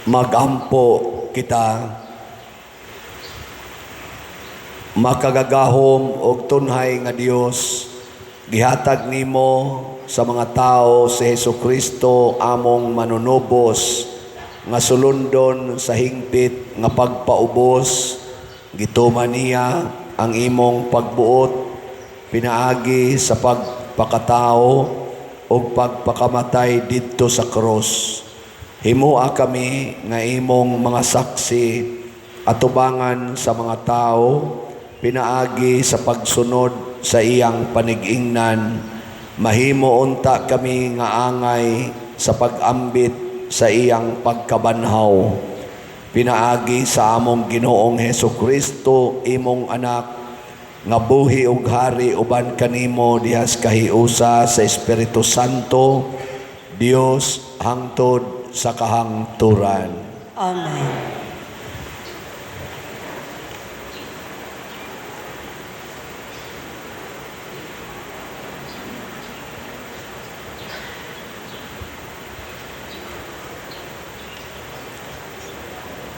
magampo kita, makagagahom og tunhay nga Dios gihatag nimo sa mga tao si Hesukristo among manunubos nga sulundon sa hingpit nga pagpaubos. Gituman niya ang imong pagbuot pinaagi sa pagpakatao o pagpakamatay didto sa krus. Himua kami nga imong mga saksi atubangan sa mga tao pinaagi sa pagsunod sa iyang panigingnan. Mahimo unta kami nga angay sa pag-ambit sa iyang pagkabanhaw pinaagi sa among Ginoong Hesukristo imong anak nga buhi ug hari uban kanimo dihas kahiusa sa Espiritu Santo, Dios hangtod sa kahangturan. Amen.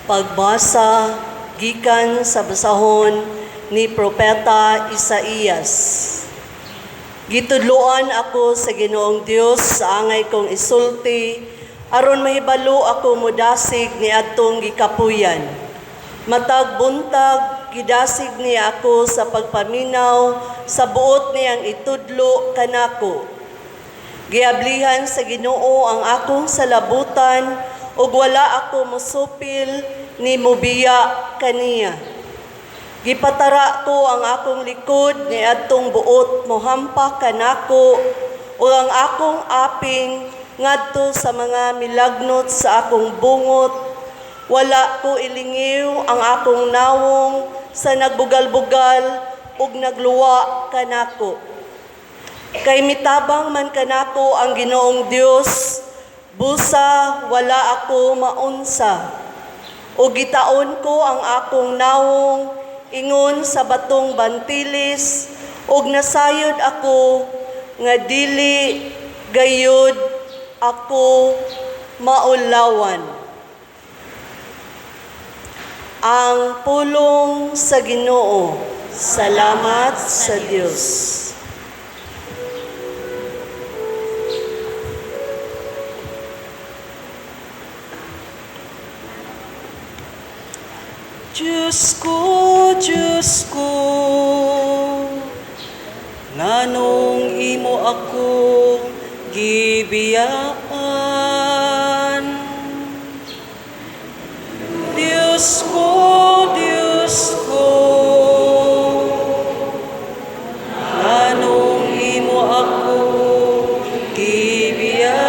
Pagbasa gikan sa basahon ni Propeta Isaías. Gitudloan ako sa Ginoong Dios sa angay kong isulti, aron mahibalo ako mudasig ni atong gikapuyan. Matag buntag, gidasig niya ako sa pagpaminaw, sa buot niyang itudlo kanako. Giablihan sa Ginoo ang akong salabutan, ug wala ako musupil ni mubiya kaniya. Gipatara ko ang akong likod ni adtong buot mohampa kanako, ug ang akong aping ngadto sa mga milagnot sa akong bungot. Wala ko ilingiw ang akong nawong sa nagbugal-bugal ug nagluwa kanako. Kay mitabang man kanako ang Ginoong Dios, busa wala ako maunsa. O gitaon ko ang akong nawong ingon sa batong bantilis, ug nasayod ako nga dili gayud ako maulawan. Ang pulong sa Ginoo. Salamat sa Dios. Diyos ko, nganong imo ako gibiyaan. Diyos ko, nganong imo ako gibiyaan.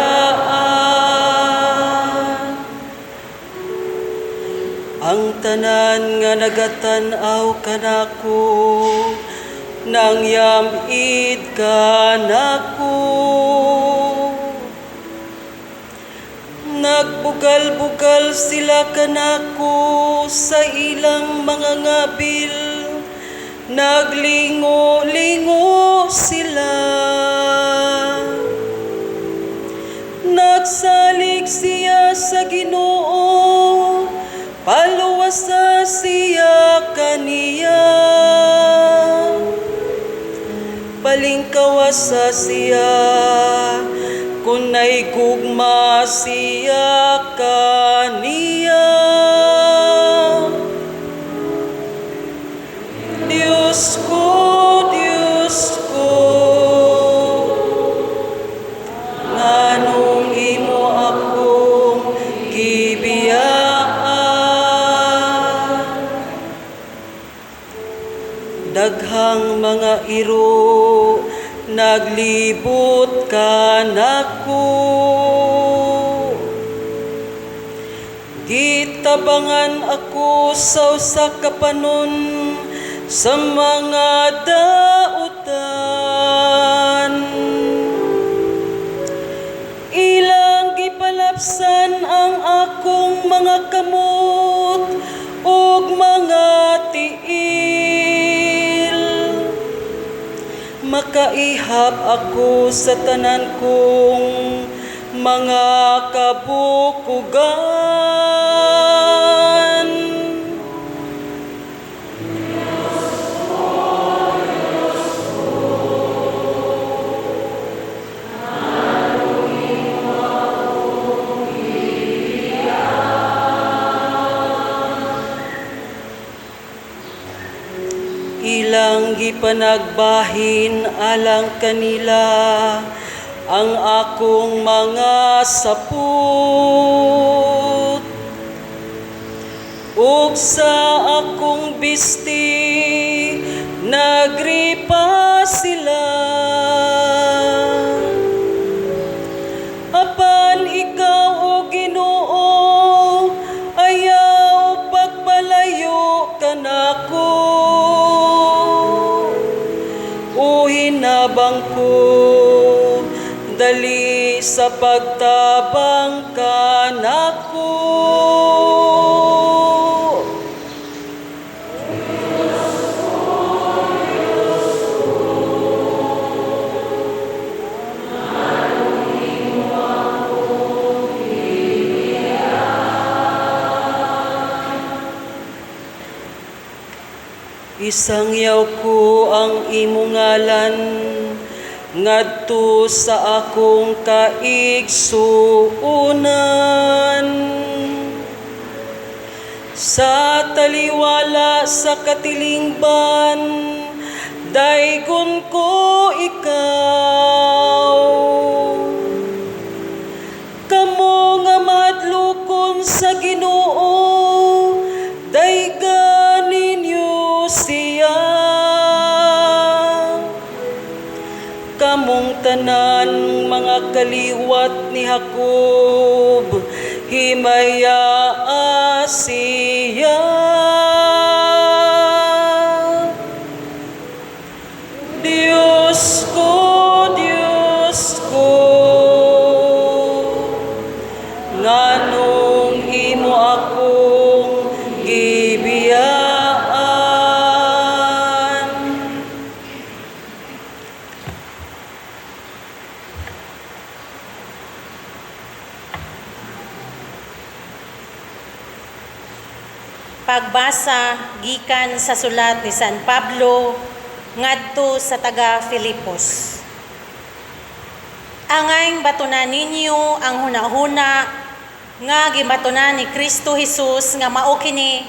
Ang tanan nga nagatan-aw kanako, nang yamid kanako. Nagbugal-bugal sila kanako sa ilang mga ngabil, naglingo-lingo sila. Nagsalig siya sa Ginoo, paluwasa siya kaniya. Palingkawasa siya, kunay gugma siya kaniya. Diyos ko, nganong imo akong gibiyaan. Daghang mga iro naglibot kanako, gitabangan ako sa usa ka panon sa mga dautan. Ilang gipalapsan ang akong mga kamot ug mga tiil. Makaihap ako sa tanan kong mga kabukugan. Ilang gipanagbahin alang kanila ang akong mga saput. Ug sa akong bisti nagripa sila. Apan ikaw o Ginoo ayaw pagpalayo kanako. O hinabang ko dali sa pagtabang kanako. Isangyaw ko ang imong ngalan ngadto sa akong kaigsuunan. Sa taliwala sa katilingban, daygon ko ikaw. Kamo nga mahadlokon sa Ginoo, daygan ninyo siya. Kamong tanan mga kaliwat ni Jacob, himaya siya. Diyos ko, nganong imo akong gibiyaan. Pagbasa gikan sa sulat ni San Pablo ngadto sa taga Filipos. Angay batunan ninyo ang hunahuna nga gibatunan ni Kristo Jesus nga mao kini.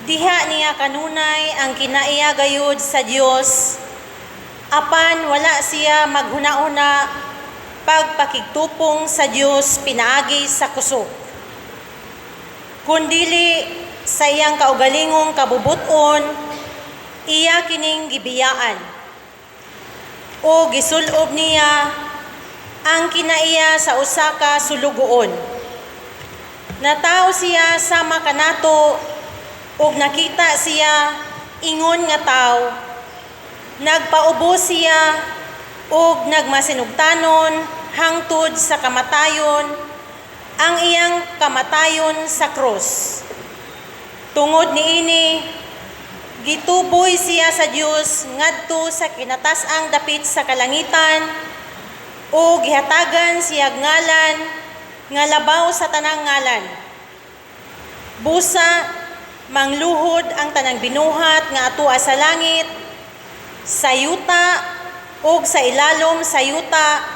Diha niya kanunay ang kinaiya gayud sa Dios, apan wala siya maghuna-una pagpakigtupong sa Dios pinaagi sa kusog. Kundili sa iyang kaugalingong kabubuton, iya kining gibiyaan. O gisulob niya ang kinaiya sa usa ka sulugoon. Natao siya sama kanato ug nakita siya ingon nga tawo. Nagpaubos siya ug nagmasinugtanon hangtod sa kamatayon, ang iyang kamatayon sa krus. Tungod niini, gituboy siya sa Dios ngadto sa kinatas-ang dapit sa kalangitan, o gihatagan siya ngalan nga labaw sa tanang ngalan. Busa mangluhod ang tanang binuhat nga atua sa langit, sa yuta ug sa ilalom sa yuta,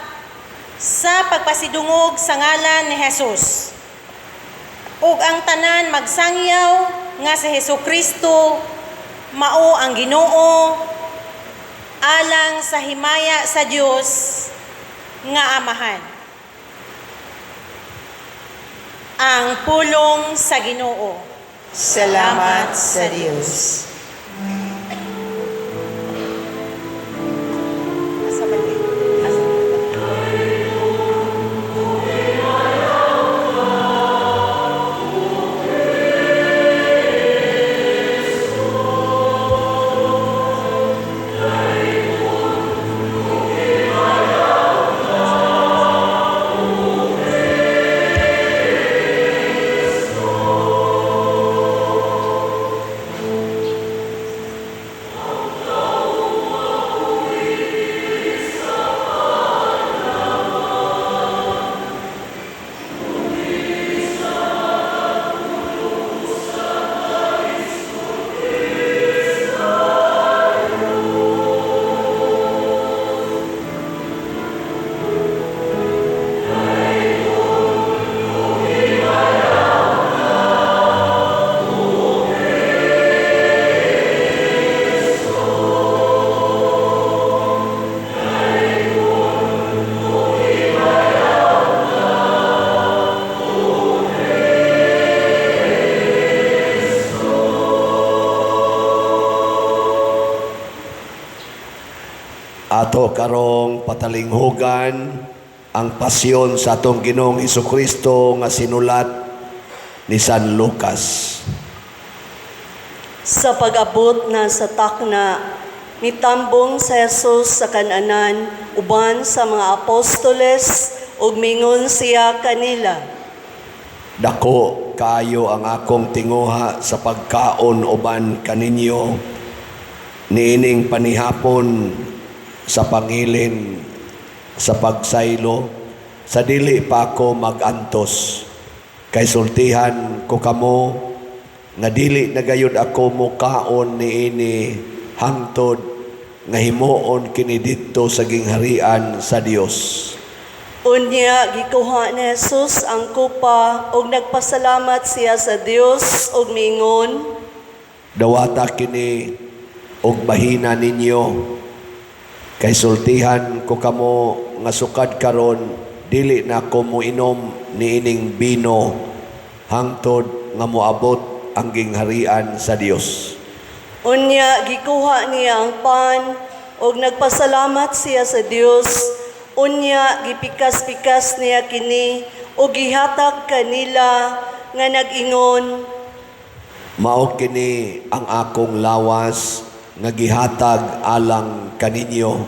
sa pagpasidungog sa ngalan ni Jesus. Ug ang tanan magsangyaw nga sa Hesukristo mao ang Ginoo alang sa himaya sa Dios nga Amahan. Ang pulong sa Ginoo. Salamat sa Diyos. tarong patalinghugan ang pasyon sa atong Ginoong Hesukristo nga sinulat ni San Lucas. Sa pag-abot na sa takna, mitambong sa Jesus sa kananan, uban sa mga apostoles, ug mingon siya kanila. Dako kaayo ang akong tinguha sa pagkaon uban kaninyo, niining panihapon sa pangilin sa pagsaylo, sa dili pa ako magantos. Kay sultihan ko kamo, nga dili nagayod ako mukaon niini hangtod nga himuon kini didto sa gingharian sa Dios. Unya, gikuha ni Jesus ang kupa, ug nagpasalamat siya sa Dios, ug mingon, Dawata kini og bahina ninyo, kay sultihan ko kamo nga sukad karon dili na ko muinom niining bino hangtod nga moabot ang gingharian sa Dios. Unya, gikuha niya ang pan, ug nagpasalamat siya sa Dios. Unya, gipikas-pikas niya kini, ug gihatag kanila nga nag-ingon, Mao kini ang akong lawas nga gihatag alang kaninyo.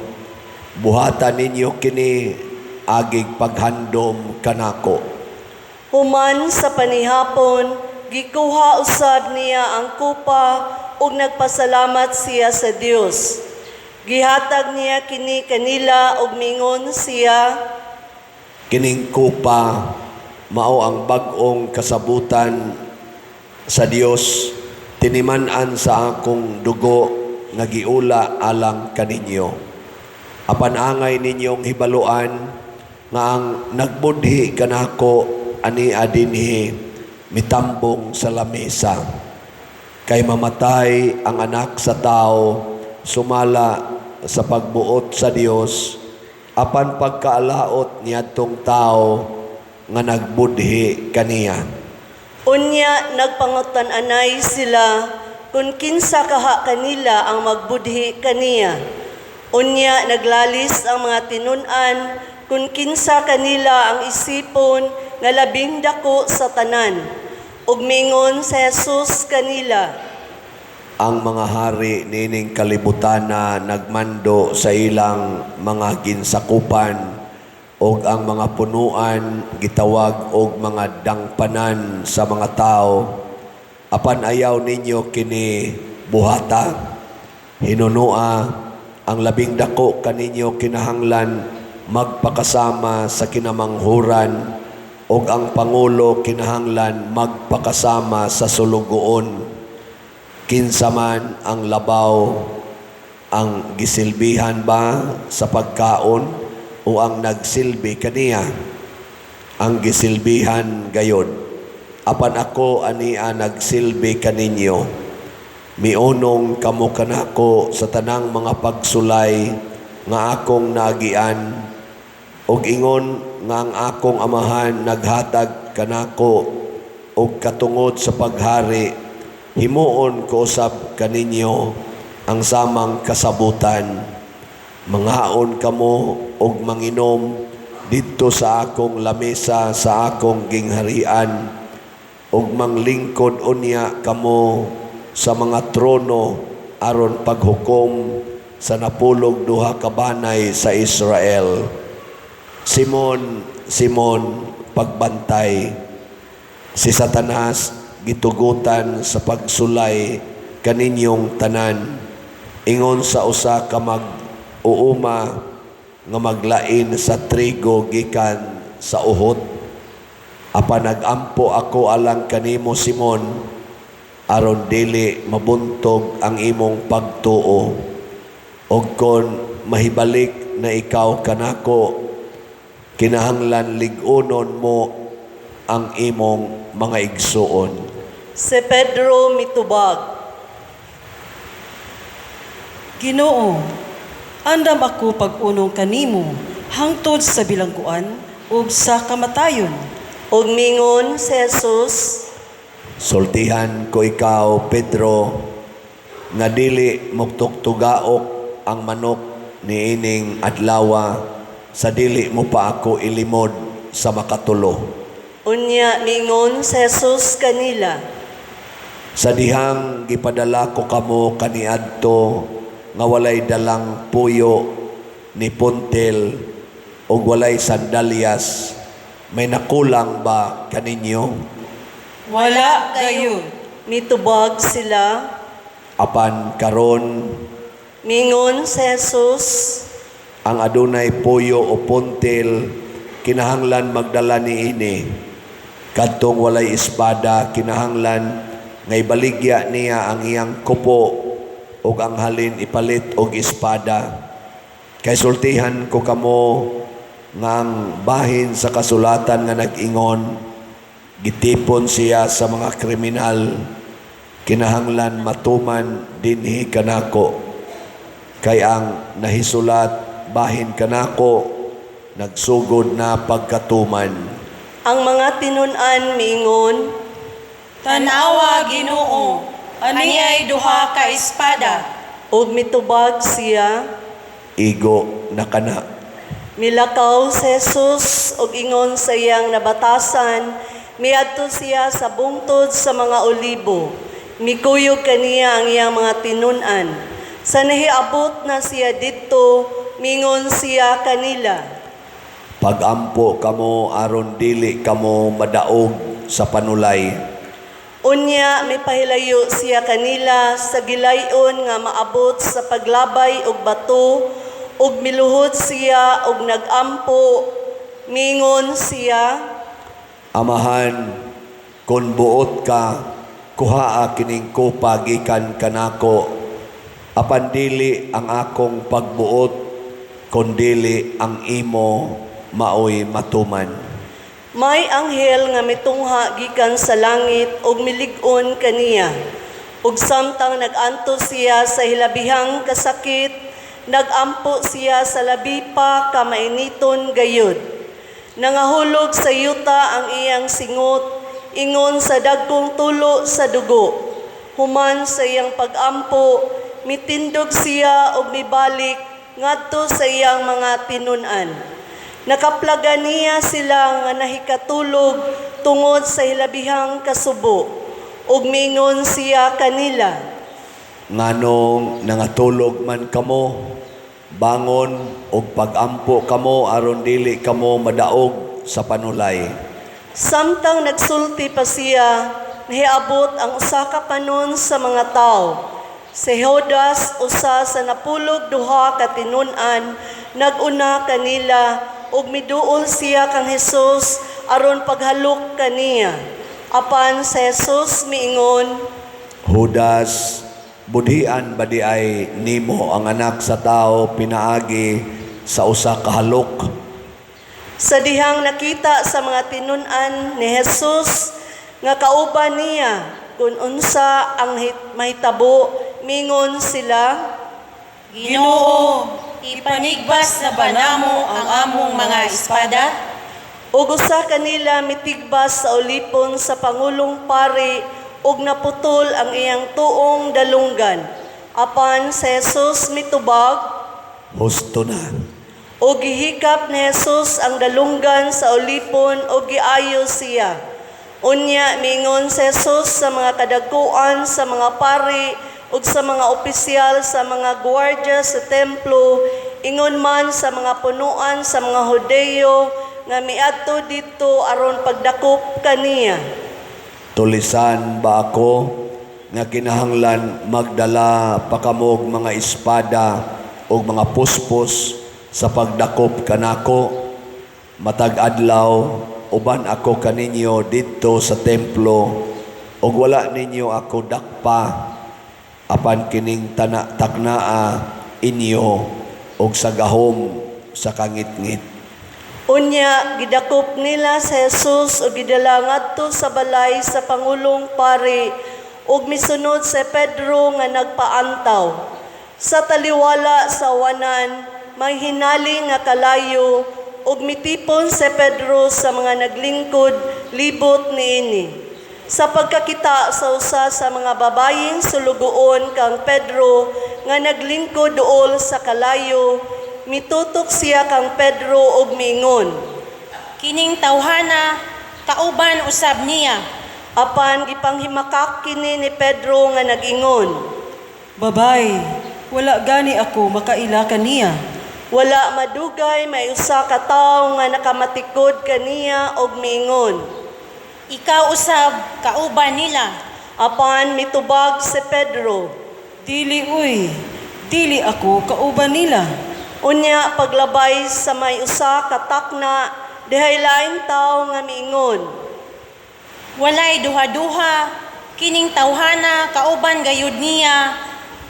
Buhatan ninyo kini agig paghandom kanako. Human sa panihapon, gikuha usab niya ang kupa, ug nagpasalamat siya sa Dios. Gihatag niya kini kanila, ug mingon siya, Kining kupa mao ang bag-ong kasabutan sa Dios, tiniman-an sa akong dugo nga giula alang kaninyo. Apan angay ninyong hibaluan nga ang nagbudhi kanako ani adinhi mitambong sa lamesa. Kay mamatay ang anak sa tao, sumala sa pagbuot sa Dios, apan pagkaalaot niadtong tao nga nagbudhi kaniya. unya nagpangutan-anay sila kung kinsa kaha kanila ang magbudhi kaniya. Unya naglalis ang mga tinun-an kung kinsa kanila ang isipon nga labing dako sa tanan. Ug mingon sa Jesus kanila, Ang mga hari nining kalibutan na nagmando sa ilang mga ginsakupan og ang mga punuan gitawag og mga dangpanan sa mga tao. Apan ayaw ninyo kini buhata. Hinunua ang labing dako kaninyo kinahanglan magpakasama sa kinamanghuran og ang pangulo kinahanglan magpakasama sa sulugoon. Kinsa man ang labaw, ang gisilbihan ba sa pagkaon o ang nagsilbi kaniya? Ang gisilbihan gayon. Apan ako ania nagsilbi kaninyo. Miunong kamo kanako sa tanang mga pagsulay nga akong nagian, og ingon nga ang akong amahan naghatag kanako og katungod sa paghari, himuon ko usab kaninyo ang samang kasabutan. Mangaon kamo og manginom didto sa akong lamesa sa akong gingharian, ug manglingkod unya kamo sa mga trono aron paghukom sa napulog duha ka banay sa Israel. Simon, Simon, pagbantay. Si Satanas gitugutan sa pagsulay kaninyong tanan, ingon sa usa ka mag-uuma nga maglain sa trigo gikan sa uhot. Apan nagampo ako alang kanimo, Simon, aron dili mabuntog ang imong pagtuo. Og kon mahibalik na ikaw kanako, kinahanglan lig-unon mo ang imong mga igsuon. si Pedro mitubag, Ginoo, andam ako pag-unong kanimo hangtod sa bilangguan ug sa kamatayon. ug mingon si Jesus, Sultihan ko ikaw, Pedro, nga dili mugtugtugaok ang manok niining adlawa sa dili mo pa ako ilimod sa makatulo. Unya miingon si Jesus kanila, Sa dihang gipadala ko kamo kaniadto nga walay dalang puyo ni puntel o walay sandalyas, may nakulang ba kaninyo? Wala gayon. mitubag sila. Apan karon Mingon si Jesus, ang adunay puyo o puntel kinahanglan magdala niini. Kadtong walay espada kinahanglan nga ibaligya niya ang iyang kupo ug ang halin ipalit og espada. Kay sultihan ko kamo nga ang bahin sa kasulatan nga nag-ingon, gitipon siya sa mga kriminal, kinahanglan matuman dinhi kanako. Kay ang nahisulat bahin kanako, nagsugod na pagkatuman. ang mga tinun-an miingon, Tanawa, Ginoo, ani ay duha ka espada. ug mitubag siya. Igo na kana. Milakaw si Jesus ug ingon sa iyang nabatasan, miadto siya sa bungtod sa mga olibo. Mikuyog kaniya ang iyang mga tinun-an. Sa nahiabot na siya dito, mingon siya kanila, Pagampo kamo aron dili kamo madaog sa panulay. unya may pahilayo siya kanila sa gilayon nga maabot sa paglabay og bato, ug miluhod siya ug nagampo. Mingon siya, Amahan, kung buot ka, kuhaa kining kupa gikan kanako. Apan dili ang akong pagbuot, kun dili ang imo maoy matuman. may anghel nga mitungha gikan sa langit ug milig-on kaniya. Ug samtang nag-anto siya sa hilabihang kasakit, nagampo siya sa labi pa ka mainiton gayud. Nangahulog sa yuta ang iyang singot, ingon sa dagkong tulo sa dugo. Human sa iyang pagampo, mitindog siya og mibalik ngadto sa iyang mga tinun-an. Nakaplaga niya sila nga nahikatulog tungod sa hilabihang kasubo. Ug mingon siya kanila, Nganong nangatulog man kamo, bangon og pagampo kamo aron dili kamo madaog sa panulay. samtang nagsulti pa siya, nahiabot ang usa ka panon sa mga tao. Si Judas, usa sa napulog duha ka tinun-an, naguna kanila ug miduol siya kang Hesus aron paghalok kaniya. Apan si Jesus miingon, Judas, budhian ba di ay nimo ang anak sa tao pinaagi sa usa ka halok? sa dihang nakita sa mga tinun-an ni Jesus nga kauban niya kung unsa ang mahitabo, mingon sila, Ginoo, ipanigbas na ba namo ang among mga espada? ug usa kanila mitigbas sa ulipon sa Pangulong Pari ug naputol ang iyang tuong dalunggan. Apan si Jesus mitubag Husto na. o gihikap ni Jesus ang dalunggan sa ulipon o giayo siya. Unya mingon si Jesus sa mga kadagkuan sa mga pari ug sa mga opisyal sa mga gwardiya sa templo, ingon man sa mga punuan sa mga Hudeyo nga miadto dito aron pagdakop kaniya. Tulisan ba ako nga kinahanglan magdala pa kamog mga espada o mga puspos sa pagdakop kanako? Matag adlaw uban ako kaninyo dito sa templo ug wala ninyo ako dakpa, apan kining taknaa inyo og sa gahom sa kangit-ngit. Unya, gidakop nila si Jesus o gidala ngadto sa balay sa Pangulong Pari ug misunod si Pedro nga nagpaantaw. Sa taliwala sa wanan, may hinali nga kalayo ug mitipon si Pedro sa mga naglingkod libot niini. Sa pagkakita sa usa sa mga babayeng sulugoon kang Pedro nga naglingkod duol sa kalayo, mitutok siya kang Pedro og miingon. Kining tawhana, kauban usab niya. Apan gipanghimakak kini ni Pedro nga nag-ingon. Babay, wala gani ako makaila kaniya. Wala madugay may usa ka tawo nga nakamatikod kaniya og miingon. Ikaw usab, kauban nila. Apan mitubag si Pedro. Dili uy, dili ako kauban nila. Unya paglabay sa may usa ka takna, dihay laing tawo nga miingon. Walay duha-duha, kining tawhana, kauban gayud niya,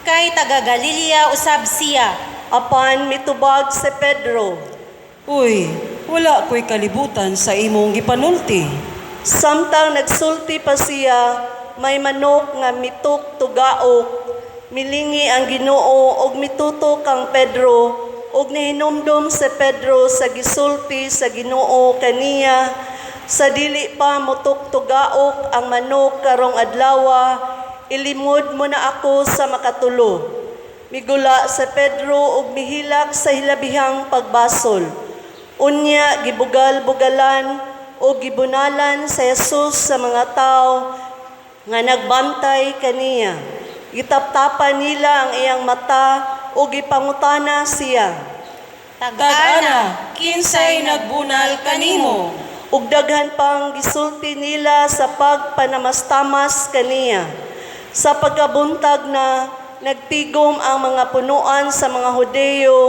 kay taga Galilea usab siya. Apan mitubag si Pedro. Uy, wala ko'y kalibutan sa imong gipanulti. Samtang nagsulti pa siya, may manok nga mituk tugaok. Milingi ang Ginoo og mitutok ang Pedro og nahinumdum si Pedro sa gisulti sa Ginoo kaniya. Sa dili pa mutuk tugaok ang manok karong adlawa, ilimod mo na ako sa makatulo. Migula sa Pedro og mihilak sa hilabihang pagbasol. Unya gibugal-bugalan o gibunalan sa Jesus sa mga tao nga nagbantay kaniya. Gitaptapan nila ang iyang mata o gipangutana siya. Tag-ana, kinsay nagbunal kanimo? Ug daghan pang gisulti nila sa pagpanamastamas kaniya. Sa pagkabuntag na nagtigom ang mga punuan sa mga Hudeo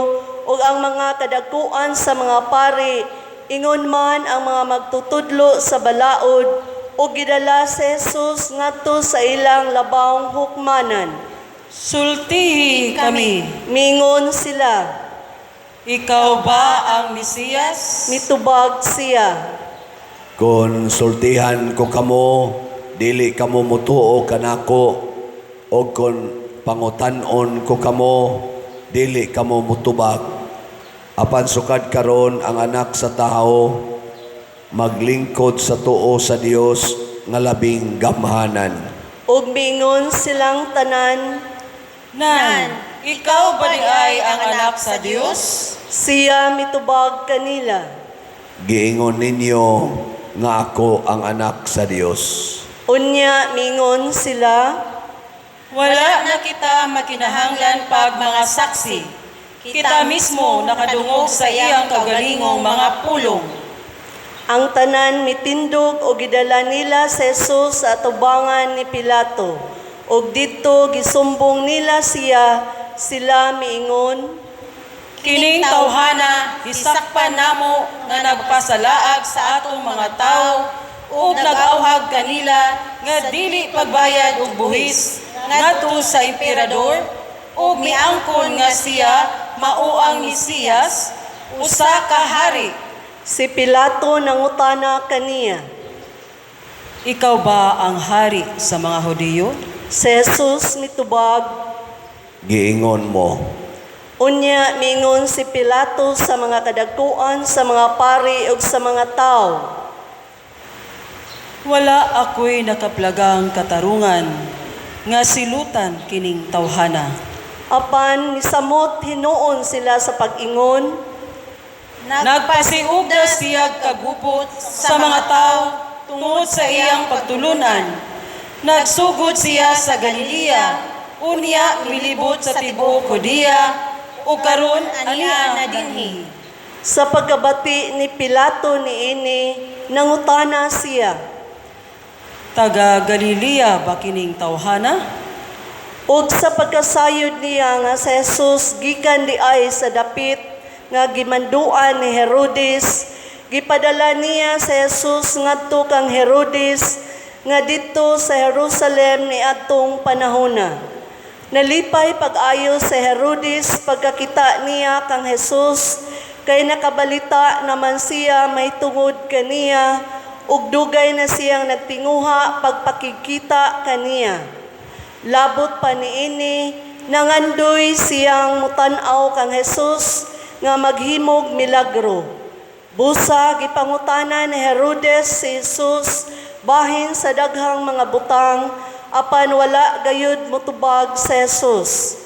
ug ang mga kadakuan sa mga pari, ingon man ang mga magtutudlo sa balaod o gidala si Jesus ngadto sa ilang labawng hukmanan. Sultihi kami. Mingon sila, Ikaw ba ang Mesiyas? mitubag siya. Kung sultihan ko kamo, dili kamo mutuo kanako, o kung pangutanon ko kamo, dili kamo mutubag. Apan sukad karon ang anak sa tao, maglingkod sa tuo sa Dios nga labing gamhanan. Ug mingon silang tanan, Nan, ikaw ba di ay ang anak sa Dios? siya mitubag kanila. Giingon ninyo nga ako ang anak sa Dios. Unya mingon sila, Wala na kita makinahanglan pag mga saksi. Kita mismo nakadungog sa iyang kagalingong mga pulong. ang tanan mitindog o gidala nila sa Jesus sa atubangan ni Pilato. Og dito gisumbong nila siya, sila miingon, Kining tawhana, hisakpan namo nga nagpasalaag sa atong mga tao ug nag-awhag kanila nga dili pagbayad og buhis ngadto sa emperador ug miangkon nga siya mao ang Mesiyas, usa ka hari. si Pilato nangutana kaniya. Ikaw ba ang hari sa mga Hudiyo? Si Jesus mitubag, Giingon mo, unya mingon si Pilato sa mga kadagkuan, sa mga pari ug sa mga tao. Wala ako'y nakaplagang katarungan nga silutan kining tawhana. Apan misamot hinuon sila sa pag-ingon, Nagpasiugda siya kagupot sa mga tao tungod sa iyang pagtulunan. Nagsugod siya sa Galilea, unya milibot sa tibuok Judea, o karon aniya na dinhi. sa pagkabati ni Pilato niini, nangutana siya. Taga Galilea ba kining tawhana? Ug sa pagkasayod niya nga sa Jesus gikan di ay sa dapit nga gimanduan ni Herodes, gipadala niya sa Jesus ngadto kang Herodes nga dito sa Jerusalem ni atong panahona. Nalipay pag-ayo sa Herodes pagkakita niya kang Jesus, kay nakabalita naman siya may tungod kaniya ug dugay na siyang nagtinguha pagpakikita kaniya. Labot pa niini, nangandoy siyang mutan-aw kang Jesus nga maghimog milagro. Busa gipangutana ni Herodes si Jesus bahin sa daghang mga butang, apan wala gayud motubag sa Jesus.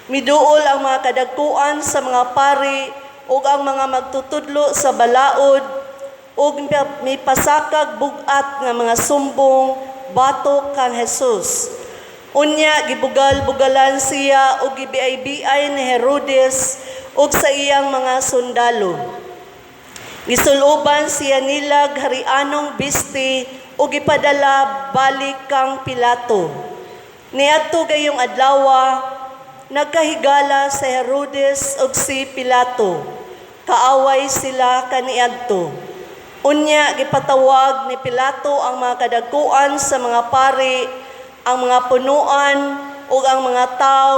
Miduol ang mga kadagkuan sa mga pari ug ang mga magtutudlo sa balaod ug mipasakag bugat nga mga sumbong batok kang Hesus. Unya gibugal-bugalan siya ug gibiay-biay ni Herodes ug sa iyang mga sundalo. Gisuluban siya nilag harianong bisti ug ipadala balik kang Pilato. Niadto gayong adlaw, nagkahigala si Herodes ug si Pilato. Kaaway sila kaniadto. Unya gipatawag ni Pilato ang mga kadagkuan sa mga pari, ang mga punuan ug ang mga tao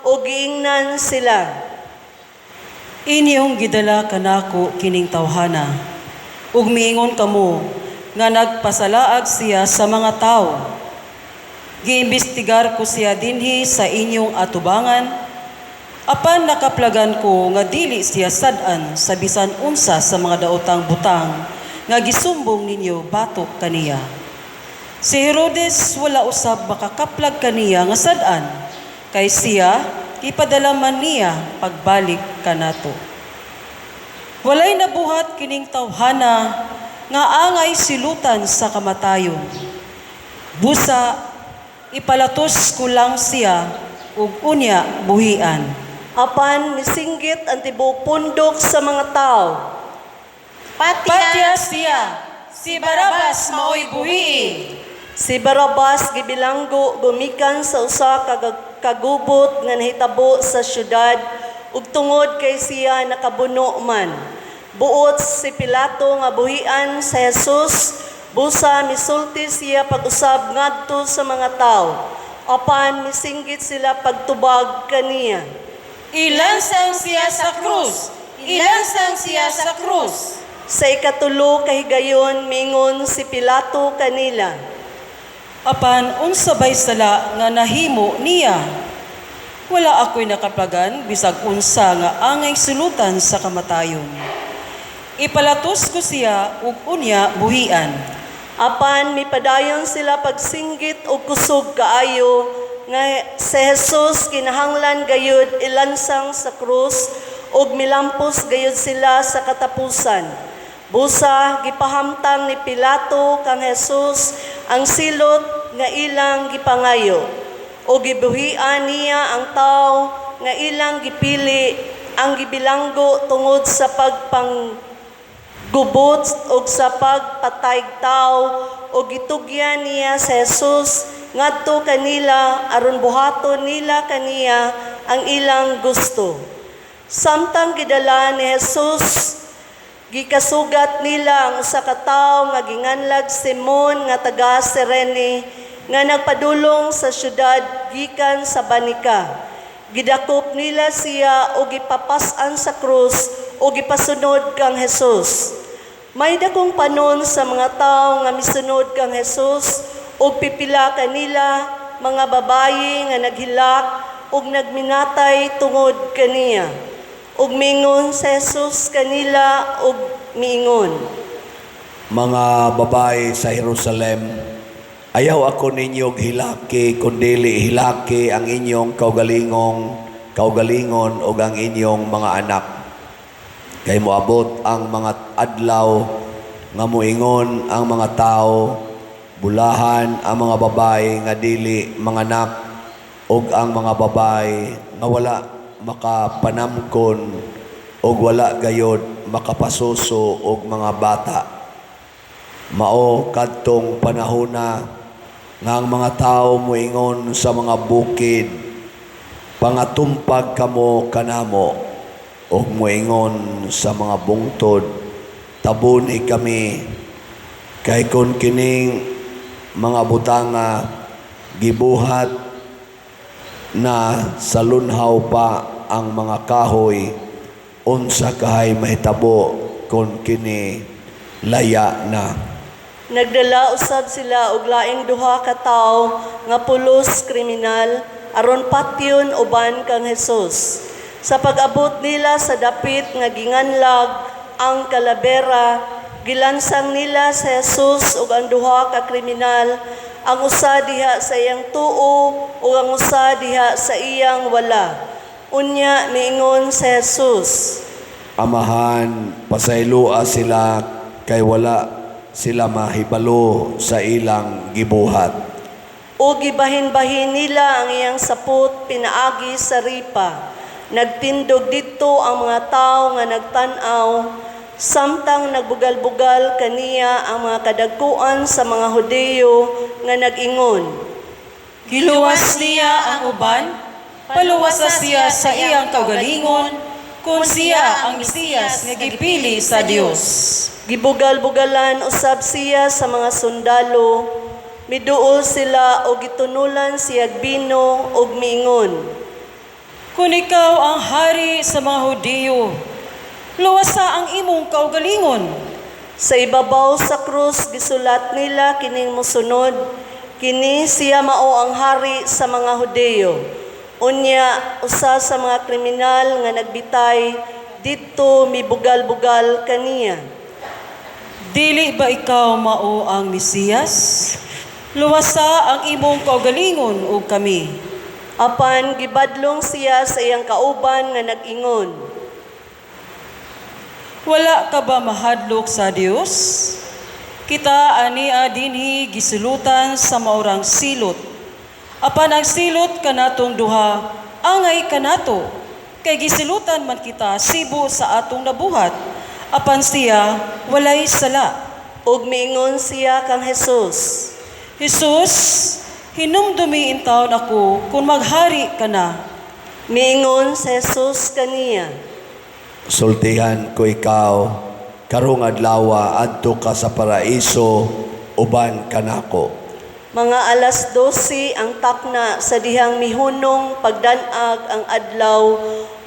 ug giingnan sila. Inyong gidala kanako kining tawhana, ug miingon kamo nga nagpasalaag siya sa mga tao. Giimbestigar ko siya dinhi sa inyong atubangan, apan nakaplagan ko nga dili siya sad-an sa bisan unsa sa mga daotang butang nga gisumbong ninyo batok kaniya. Si Herodes wala usab makakaplag kaniya nga sad-an, kay siya ipadala man niya pagbalik kanato. Walay nabuhat kining tawhana nga angay silutan sa kamatayon. Busa, ipalatos ko lang siya ug unya buhian. Apan misinggit ang tibuok pundok sa mga tao. Patya siya, si Barabas maoy buhii. Si Barabas gibilanggo gumikan sa usa ka kagubot nga nahitabo sa syudad ug tungod kay siya nakabuno man. Buot si Pilato nga buhian sa Jesus, busa misulti siya pag-usab ngadto sa mga tao. Apan misinggit sila pagtubag kaniya. Ilansang siya sa krus! Ilansang siya sa krus! Sa ikatulo kahigayon mingon si Pilato kanila. Apan unsa bay sala nga nahimo niya? Wala ako'y nakaplagan bisag unsa nga angay sulutan sa kamatayon. Ipalatos ko siya ug unya buhian. Apan mipadayon sila pagsinggit o kusog kaayo nga si Jesus kinahanglan gayud ilansang sa krus ug milampos gayud sila sa katapusan. Busa gipahamtang ni Pilato kang Jesus ang silot nga ilang gipangayo o gibuhian niya ang tao nga ilang gipili ang gibilanggo tungod sa gubot o sa pagpatayg tao o gitugyan niya sa Jesus ngadto kanila aron buhaton nila kaniya ang ilang gusto. Samtang gidala ni Jesus, gikasugat nila ang usa ka tawo nga ginganlag Simon nga taga Cirene nga nagpadulong sa syudad gikan sa Banika. Gidakop nila siya o gipapas-an sa krus o gipasunod kang Jesus. May dakong panon sa mga tao nga misunod kang Jesus ug pipila kanila mga babayi nga naghilak ug nagminatay tungod kaniya. Ug mingon sa Jesus kanila ug miingon. Mga babae sa Jerusalem, ayaw ako ninyong hilaki, kundili hilaki ang inyong kaugalingon ug ang inyong mga anak. Kay moabot ang mga adlaw nga moingon ang mga tao, bulahan ang mga babae nga dili manganak ug ang mga babae nga wala makapanamkon ug wala gayod makapasuso og mga bata. Mao kadtong panahona nga ang mga tao moingon sa mga bukid, pangatumpag kamo kanamo, ug moingon sa mga bungtod, tabuni kami, kay kun kining mga butanga gibuhat na sa lunhaw pa ang mga kahoy, unsa kahay mahitabo kun kini laya na. Nagdala usab sila og laing duha ka tawo nga pulos kriminal aron patyon uban kang Jesus. Sa pag-abot nila sa dapit nga ginganlag ang kalabera, gilansang nila sa Jesus ug ang duha ka kriminal, ang usa diha sa iyang tuo ug ang usa diha sa iyang wala. Unya miingon si Jesus, Amahan, pasaylua sila kay wala sila mahibalo sa ilang gibuhat. o gibahin-bahin nila ang iyang sapot pinaagi sa ripa. Nagtindog dito ang mga tao nga nagtan-aw, samtang nagbugal-bugal kaniya ang mga kadagkuan sa mga Hudiyo nga nag-ingon. Giluwas niya ang uban, paluwasa siya sa iyang kaugalingon, kung siya ang Mesiyas nga gipili sa Dios. Gibugal-bugalan usab siya sa mga sundalo, miduol sila o gitunulan siyag bino og miingon. Kung ikaw ang hari sa mga Hudiyo, luwasa ang imong kaugalingon. Sa ibabaw sa krus gisulat nila kining mosunod, kini siya mao ang hari sa mga Hudiyo. Unya usa sa mga kriminal nga nagbitay didto mibugal-bugal kaniya. Dili ba ikaw mao ang Mesiyas? Luwasa ang imong kaugalingon o kami. Apan gibadlong siya sa iyang kauban nga nag-ingon. Wala ka ba mahadlok sa Dios? Kita ania dinhi gisulutan sa maurang silot. Apan ang silot kanatong duha, angay kanato. Kay gisilutan man kita sibo sa atong nabuhat. Apan siya walay sala. Ug miingon siya kang Jesus. Jesus, hinumdumi in taon ako kung maghari ka na. Miingon si Jesus kaniya. Sultihan ko ikaw, karong adlaw adto ka sa paraiso, uban kanako. Mga alas 12 ang takna sa dihang mihunong pagdanag ang adlaw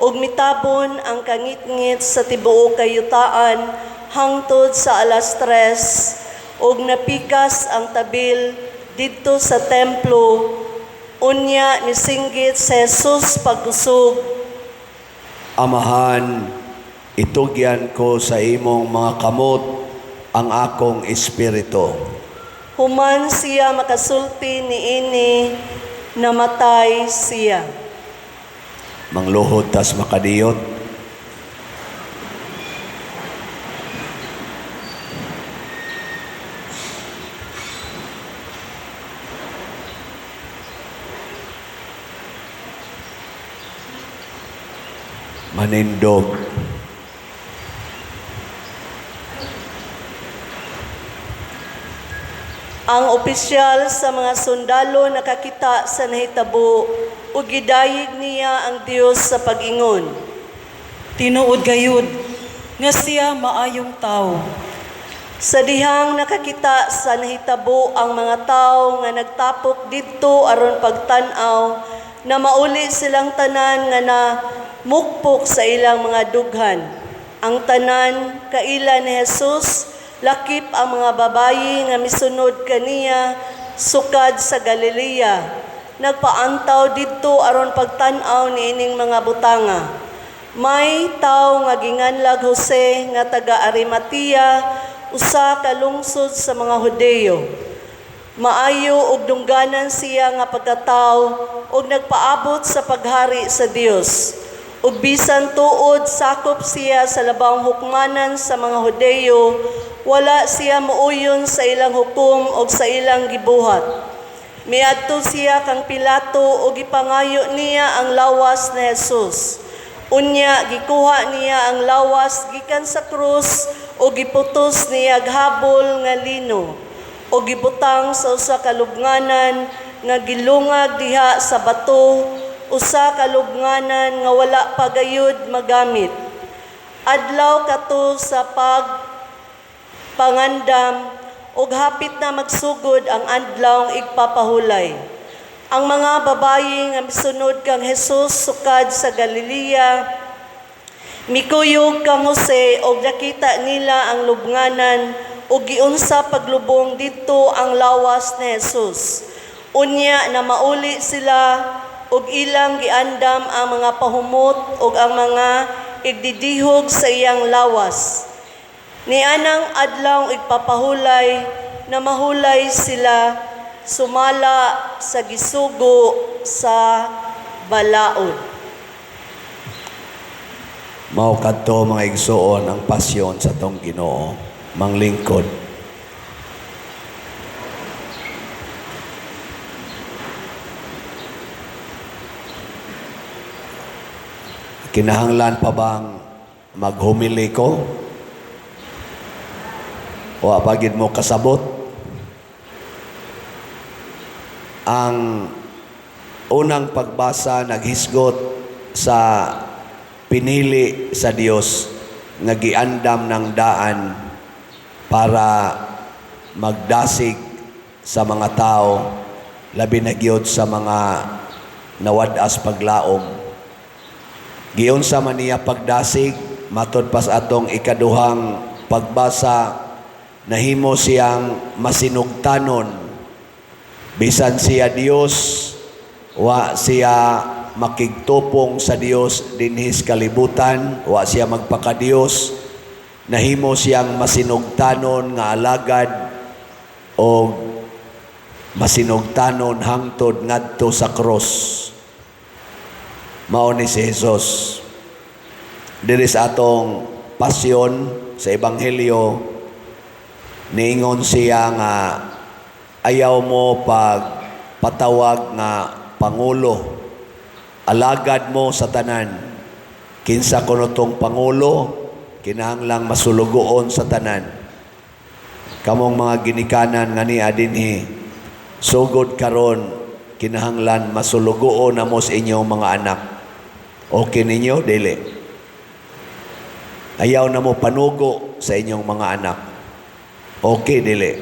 ug mitabon ang kangitngit sa tibuok kayutaan hangtod sa alas 3 ug napikas ang tabil didto sa templo. Unya misinggit si Jesus pagkusog. Amahan, itugyan ko sa imong mga kamot ang akong espiritu. Human siya makasulti niini, namatay siya. Mangluhod tas makadiyot. Manindog. Ang opisyal sa mga sundalo nakakita sa nahitabo ug gidayeg niya ang Dios sa pag-ingon. Tinuod gayud nga siya maayong tao. Sa dihang nakakita sa nahitabo ang mga tao nga nagtapok didto aron pagtan-aw, na mauli silang tanan nga na mukpok sa ilang mga dughan. Ang tanan kaila ni Jesus, lakip ang mga babayi nga misunod kaniya sukad sa Galilea. Nagpaantaw didto aron pagtan-aw niining mga butanga. May tawo nga ginganlag Jose nga taga Arimatea, usa ka lungsod sa mga Hudiyo. Maayo ug dungganan siya nga pagkatawo ug nagpaabot sa paghari sa Dios. Ug bisan tuod sakop siya sa labang hukmanan sa mga Hudiyo, wala siya muuyon sa ilang hukom ug sa ilang gibuhat. Miadto siya kang Pilato ug gipangayo niya ang lawas ni Jesus. Unya gikuha niya ang lawas gikan sa krus ug giputos niya habol nga lino ug gibutang sa usa ka lubnganan nga gilungag diha sa bato, usa ka lubnganan nga wala pa gayud magamit. Adlaw kato sa pangandam ug hapit na magsugod ang adlaw igpapahulay. Ang mga babayi nga misunod kang Jesus sukad sa Galilea, mikuyog kang Jose ug nakita nila ang lubnganan ug giunsa paglubong didto ang lawas ni Jesus. Unya na mauli sila ug ilang giandam ang mga pahumot ug ang mga igdidihog sa iyang lawas. Nianang adlaw igpapahulay na mahulay sila sumala sa gisugo sa balaod. Mao kadto mga igsoon ang pasyon sa tong Ginoo, manglingkod. Kinahanglan pa bang maghumili ko? O apagid mo kasabot? Ang unang pagbasa naghisgot sa pinili sa Dios nga giandam ng daan para magdasig sa mga tao, labi na gyud sa mga nawadas paglaom. Giunsa man niya pagdasig, matod pas atong ikaduhang pagbasa, nahimo siyang masinugtanon. Bisan siya Dios, wa siya makigtupong sa Dios dinhis kalibutan, wa siya magpaka-Dios, nahimo siyang masinugtanon nga alagad o masinugtanon hangtod ngadto sa cross. Mao ni si Jesus. Diri sa atong pasyon sa Ebanghelyo, niingon siya nga ayaw mo patawag nga Pangulo. Alagad mo sa tanan. Kinsa kuno tong Pangulo, kinahanglang masulugoon sa tanan. Kamong mga ginikanan nga ni adinhi, sugod karon kinahanglan masulugoon na mo sa inyong mga anak. Okay ninyo? Dili. Ayaw na mo panugo sa inyong mga anak. Okay, dili.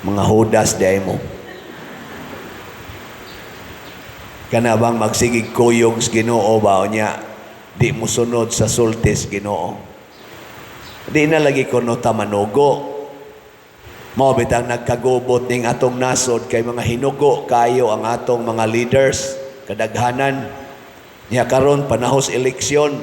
Mga hudas di ay mo. Kana bang magsigig kuyog sa Ginoo ba o niya? Di mo sunod sa sultis Ginoo. Di na lagi kuno ta manugo. Mao bitang nagkagubot ning atong nasod kay mga hinugo kayo ang atong mga leaders, kadaghanan. Niya karon panahos eleksyon,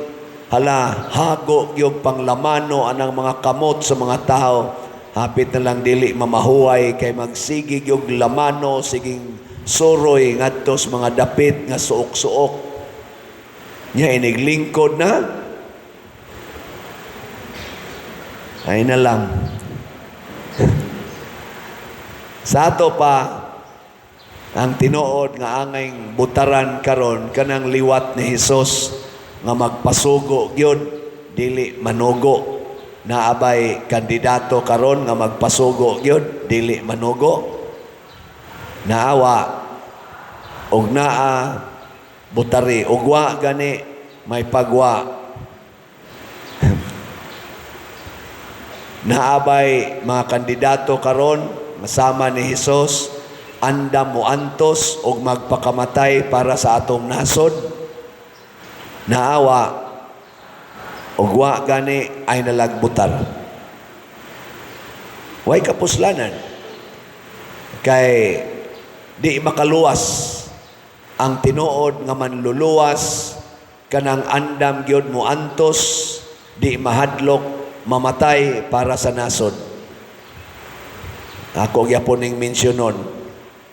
hala hago gyud panglamano anang mga kamot sa mga tao. Hapit na lang dili mamahuway kay magsigig yung lamano, siging suroy ngadto sa mga dapit nga suok-suok. Nya iniglingkod na. Ay na lang. Sa ato pa, ang tinuod nga angay butaran karon kanang liwat ni Hesus nga magpasugo gyud dili manugo. Naabay kandidato karon nga magpasugo gyud dili manugo. Naawa og naa butari og wa gani may pagwa. Naabay mga kandidato karon masama ni Hesus, andam mo antos og magpakamatay para sa atong nasod. Naawa og wa gani ay nalagbutar. Way kapuslanan. Kay di makaluwas ang tinuod nga manluluwas kanang andam gyud mo antos, di mahadlok mamatay para sa nasod. Ako gyapon ning mensyonon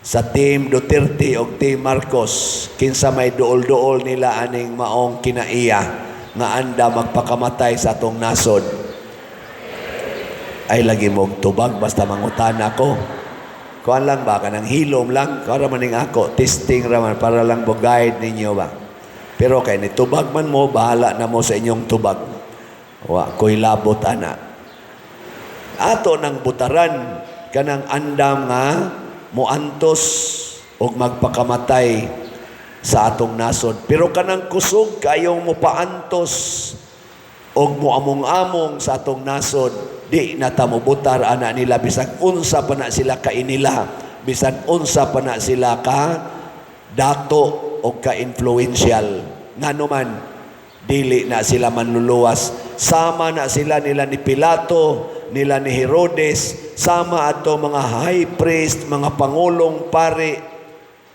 sa Team Duterte o Team Marcos, kinsa may duol-duol nila aning maong kinaiya nga anda magpakamatay sa atong nasod. Ay lagi mong tubag basta mangutan ako. Kuan lang ba kanang hilom lang para maning ako testing raman para lang bo guide ninyo ba. Pero kay ni tubag man mo bahala na mo sa inyong tubag. Wa koy labot ana. Ato nang butaran kanang andam nga muantos og magpakamatay sa atong nasod. Pero kanang kusog kayong mupaantos og muamong-among sa atong nasod, di na ta mobutar ana nila bisan unsa pa na sila kainila, bisan unsa pa na sila ka dato o ka influential. Ngano man dili na sila manluluwas. Sama na sila nila ni Pilato, nila ni Herodes, sama ato mga high priest, mga pangulong pare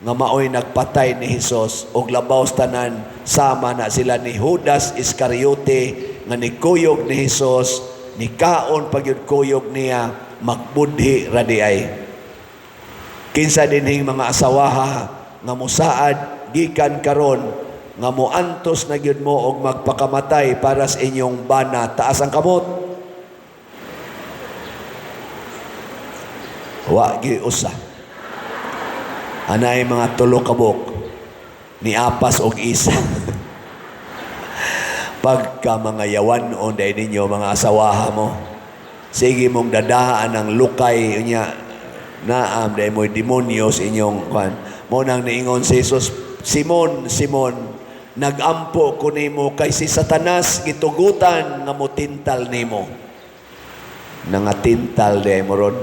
nga maoy nagpatay ni Hesus og labaw tanan, sama na sila ni Judas Iscariote nga ni kuyog ni Hesus, ni kaon pagyud kuyog niya, magbudhi radiay. Kinsa dinhing mga asawaha nga musaad gikan karon nga moantos na gyud mo og magpakamatay para sa inyong bana. Taas ang kamot. Wa gi usa. Anay mga tulo kabok ni apas og isa. Pagka mga yawan on day ninyo mga asawaha mo, sige mong dadaan ang lukay niya naam day mo'y demonyo sa inyong kwan. Mo nang niingon si Jesus, Simon, Simon, nagampo ko nimo kay si Satanas gitugutan nga motintal nimo. Nangatintal day mo ron.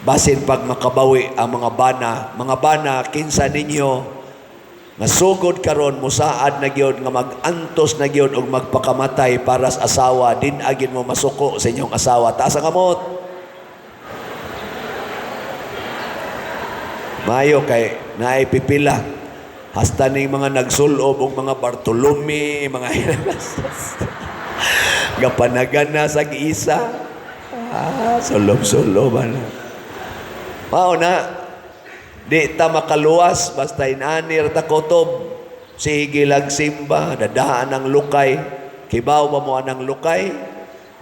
Basin pag makabawi ang mga bana, kinsa ninyo nga sugod karon musaad na gyud nga magantos na gyud og magpakamatay para sa asawa, din agin mo masuko sa inyong asawa. Taas ang kamot. Mayo kay naay pipila. Hasta ning mga nagsulob og mga Bartolome, mga gapanagan na sa giisa. Sulob-sulob na. Mao na. Di ta makaluwas, basta inanir ta kotob. Sige simba, dadaan ang lukay. Kibaw ba mo anang lukay?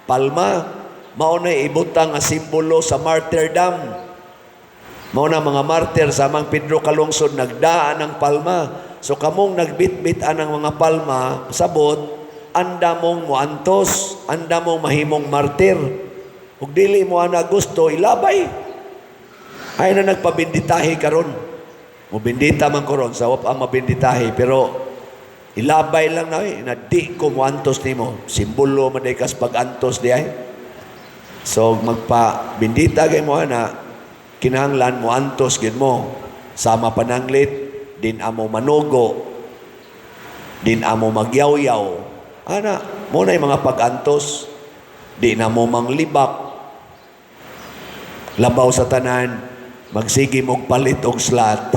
Palma. Mao na ibutang nga simbolo sa martyrdom. Mao na mga martyr sa Mang Pedro Kalungsod, nagdaan ng palma. So kamong nagbitbitan ng mga palma, sabot, anda mong muantos, anda mong mahimong martyr. Ug dili mo ana gusto, ilabay. Ay na nagpabinditahi karon. Mubindita man karon sa wap ang mabinditahi, pero ilabay lang na di ko muantos nimo. Simbolo man day kas pag-antos di ay. So magpabindita kay mo na kinahanglan muantos gid mo. Sama pananglit, din amo manugo, din amo magyaw-yaw. Ana, mo na mga pag-antos. Di na mo manglibak. Labaw sa tanan. Magsige mong palit og slat.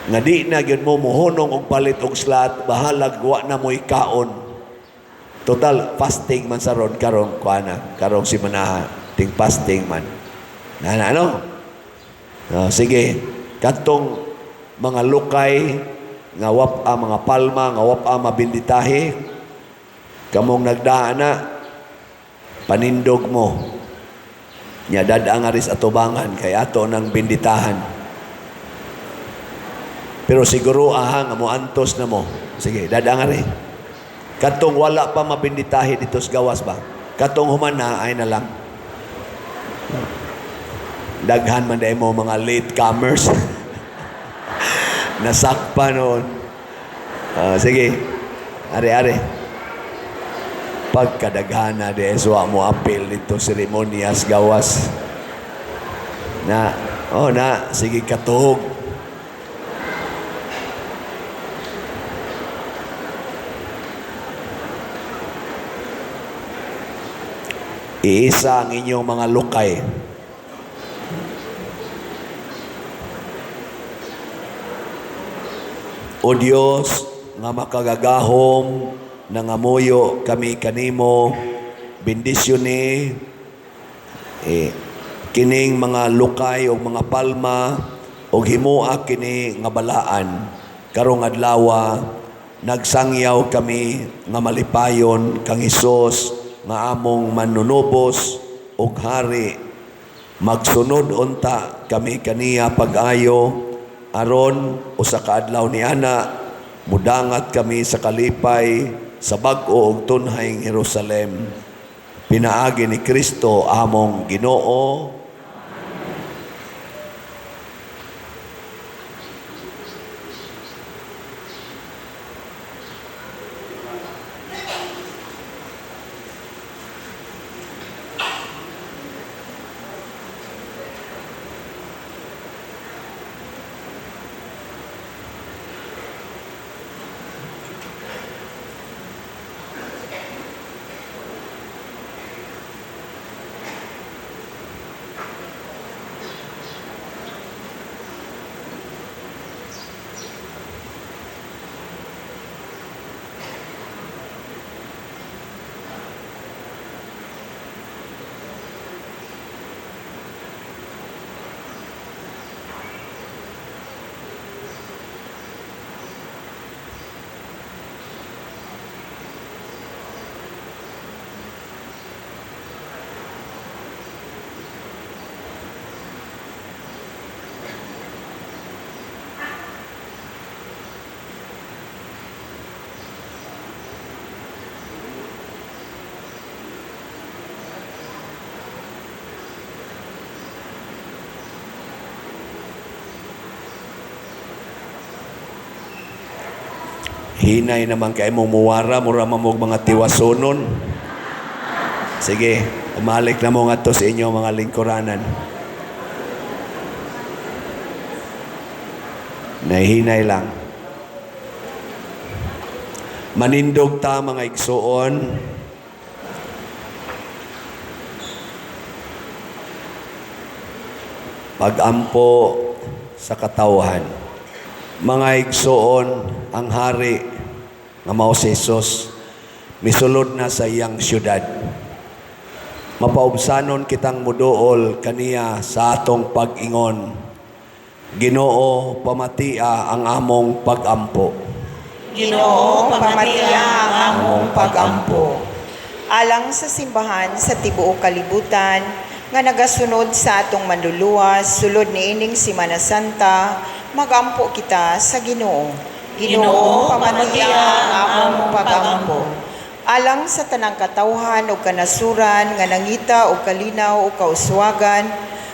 Nga di na yun mo muhunong og palit og slat, bahalag wa na mo ikaon. Total, fasting man sa ron karong kuana, karong si manaha, ting fasting man. Ano? Sige, katong mga lukay, nga wap mga palma, nga wap mabinditahi, kamong nagdaan na, panindog mo. Nya dadaan nga ris atubangan kay ato nang binditahan. Pero siguro nga mo antos na mo. Sige, dadaan nga rin. Katong wala pa mabinditahi dito sa gawas ba? Katong human na ay na lang. Daghan man day mo mga late comers. Nasakpa noon. Sige. Are. Pagkadaghana de eswa mo apil dito seremonyas gawas na sige katuhog. Iisa ang inyong mga lukay. O Diyos nga makagagahom nangamuyo kami kanimo, bendisyon ni kining mga lukay o mga palma o himua kini nga balaan. Karong adlaw nagsangyaw kami nga malipayon kang Hesus nga among manunubos ug hari. Magsunod unta kami kaniya pag-ayo aron usa ka adlaw ni ana mudangat kami sa kalipay sa bag-o ug tunhayng Jerusalem. Pinaagi ni Kristo among Ginoo. Hinay naman kay mo muwara, mura mamog mga tiwasonon. Sige, umalik na mo nga to sa inyo mga lingkuranan. Nahihinay lang. Manindog ta mga igsuon. Pag-ampo sa katawhan. Mga igsuon, ang hari nga mao si Jesus misulod na sa iyang syudad. Mapaubsanon kitang muduol kaniya sa atong pag-ingon. Ginoo, pamatia ang among pag-ampo. Ginoo, pamatia ang among pag-ampo. Alang sa simbahan sa tibuok kalibutan, nga nagasunod sa atong manluluwas, sulod niining Semana Santa, magampo kita sa Ginoo. Ginoo, pamatia ang among pag-ampo. Alang sa tanang katawhan o kanasuran, nga nangita o kalinaw o kauswagan,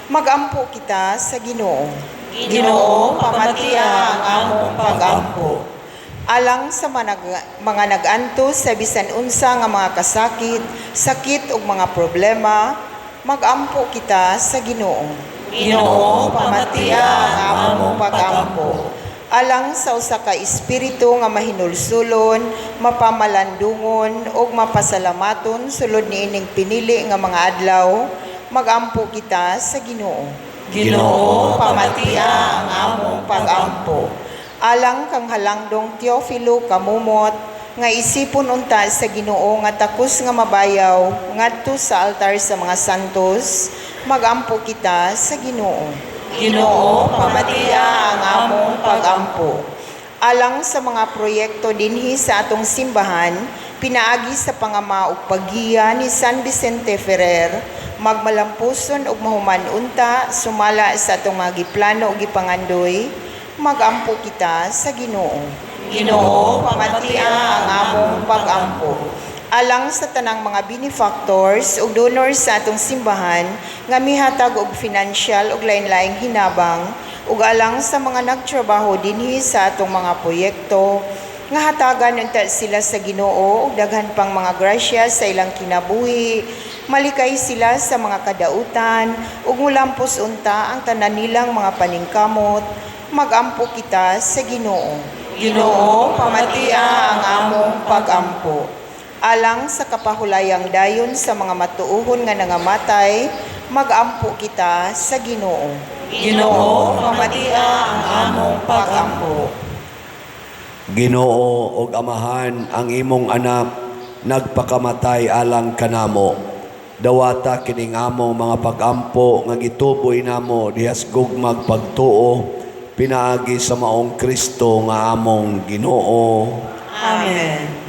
magampo kita sa Ginoo. Ginoo, pamatia ang among pag-ampo. Alang sa mga nag-antos sa bisan unsa nga mga kasakit, sakit o mga problema, magampo kita sa Ginoo. Ginoo, pamatia ang among pag-ampo. Alang sa usa ka espiritu nga mahinulsulon, mapamalandungon ug mapasalamaton sulod niining pinili nga mga adlaw, magampo kita sa Ginoo. Ginoo, pamatia ang among pag-ampo. Alang kang halangdong Teofilo kamumot, nga isipon unta sa Ginoo nga takos nga mabayaw ngadto sa altar sa mga santos, magampo kita sa Ginoo. Ginoo, pamatia ang among pag-ampo. Alang sa mga proyekto dinhi sa atong simbahan, pinaagi sa pangama ug paggiya ni San Vicente Ferrer, magmalampuson ug mahuman unta sumala sa atong mga giplano ug gipangandoy, magampo kita sa Ginoo. Ginoo, pamatia ang among pag-ampo. Alang sa tanang mga benefactors ug donors sa atong simbahan nga mihatag og financial ug lain-laing hinabang ug alang sa mga nagtrabaho dinhi sa atong mga proyekto nga hatagan unta sila sa Ginoo ug daghan pang mga grasya sa ilang kinabuhi, malikay sila sa mga kadautan ug mulampos unta ang tanan nilang mga paningkamot, magampo kita sa Ginoo. Ginoo, pamatia ang among pag-ampo. Alang sa kapahulayang dayon sa mga matuohon nga nangamatay, magampo kita sa Ginoo. Ginoo, pamatia ang among pag-ampo. Ginoo og Amahan, ang imong anak nagpakamatay alang kanamo. Dawata kining among mga pag-ampo nga gituboy namo dihas gugmag pagtuo pinaagi sa maong Kristo nga among Ginoo. Amen.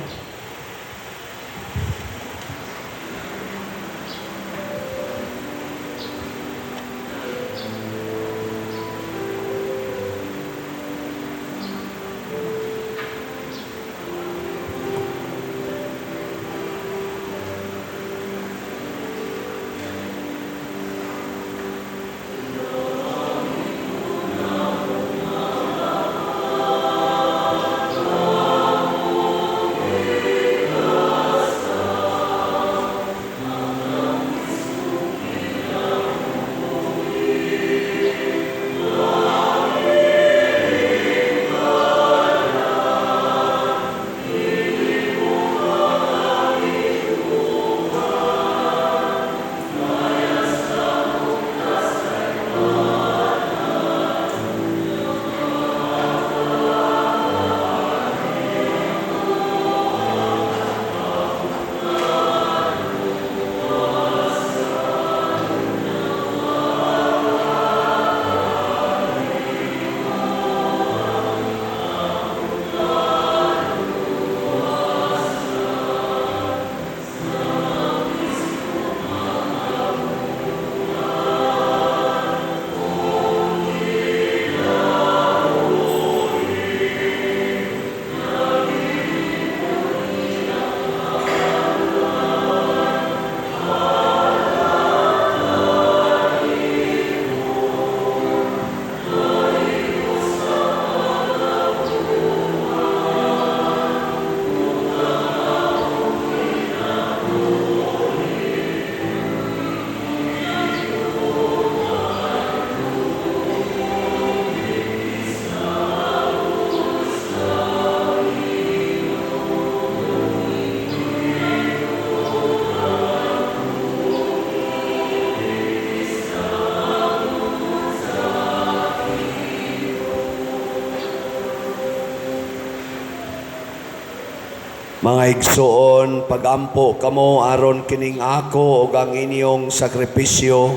Mga igsoon, pagampo kamo aron kining ako ug ang inyong sakripisyo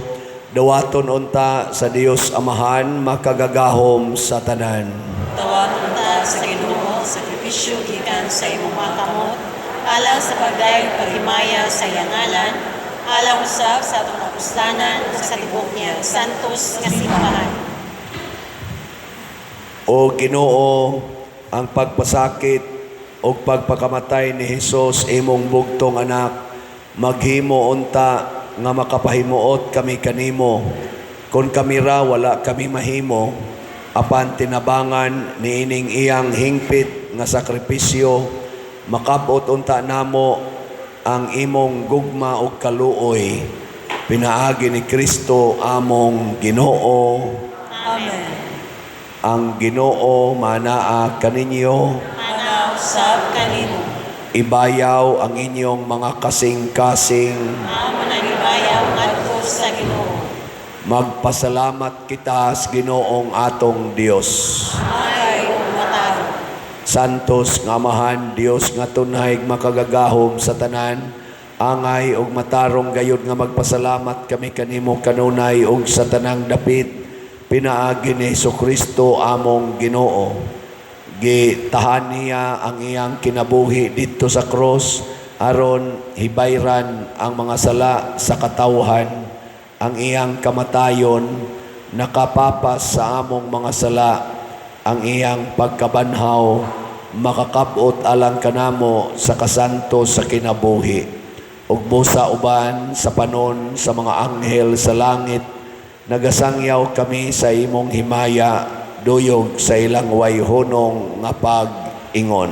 dawaton unta sa Dios Amahan makagagahom sa tanan. Tawaton ta sa Ginoo, sakripisyo gikan sa imong mga kamot, alang sa pagdayeg paghimaya sa yangalan, alang usab sa atong kapustanan sa tibok niya santos nga simbahan. O Ginoo, ang pagpasakit o pagpakamatay ni Hesus imong bugtong anak, maghimo unta nga makapahimuot kami kanimo. Kung kami ra wala kami mahimo, apan tinabangan ni ining iyang hingpit nga sakripisyo, makabot unta namo ang imong gugma ug kaluoy. Pinaagi ni Kristo among Ginoo. Amen. Ang Ginoo manaa kaninyo. Usab kanimo. Ibayaw ang inyong mga kasing-kasing. Amo na gibayaw ngadto sa Ginoo. Magpasalamat kita sa Ginoong atong Dios. Ay mataro. Santos nga Amahan, Dios nga tunay makagagahom sa tanan, angay ug matarong gayud nga magpasalamat kami kanimo kanunay ug sa tanang dapit pinaagi ni Jesucristo among Ginoo. Gitahan niya ang iyang kinabuhi dito sa cross aron hibayran ang mga sala sa katawhan. Ang iyang kamatayon nakapapas sa among mga sala. Ang iyang pagkabanhaw makakabot alang kanamo sa kasantos sa kinabuhi. Ug busa uban sa panon sa mga anghel sa langit, nagasangyaw kami sa imong himaya, duyog sa ilang wayhonong nga pag-ingon.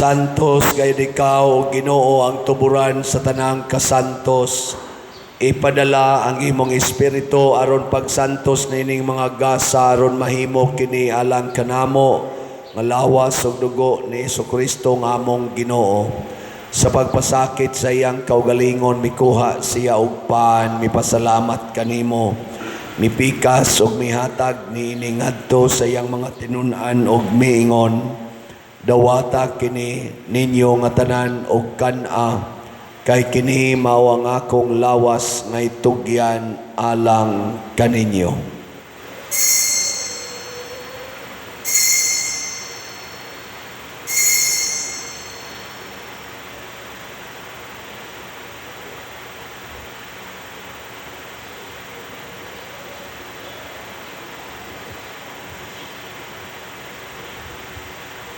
Santos gayud ikaw, Ginoo, ang tuburan sa tanang kasantos. Ipadala ang imong espiritu aron pagsantos nining mga gasa aron mahimo kini alang kanamo nga lawas ug dugo ni Jesucristo nga among Ginoo. Sa pagpasakit sa iyang kaugalingon mikuha siya og paan, mipasalamat kanimo. Mipikas ug mihatag niini ngadto sa iyang mga tinun-an ug miingon, dawata kini ninyo nga tanan og kan-a, kay kini mao ang akong lawas nga itugyan alang kaninyo.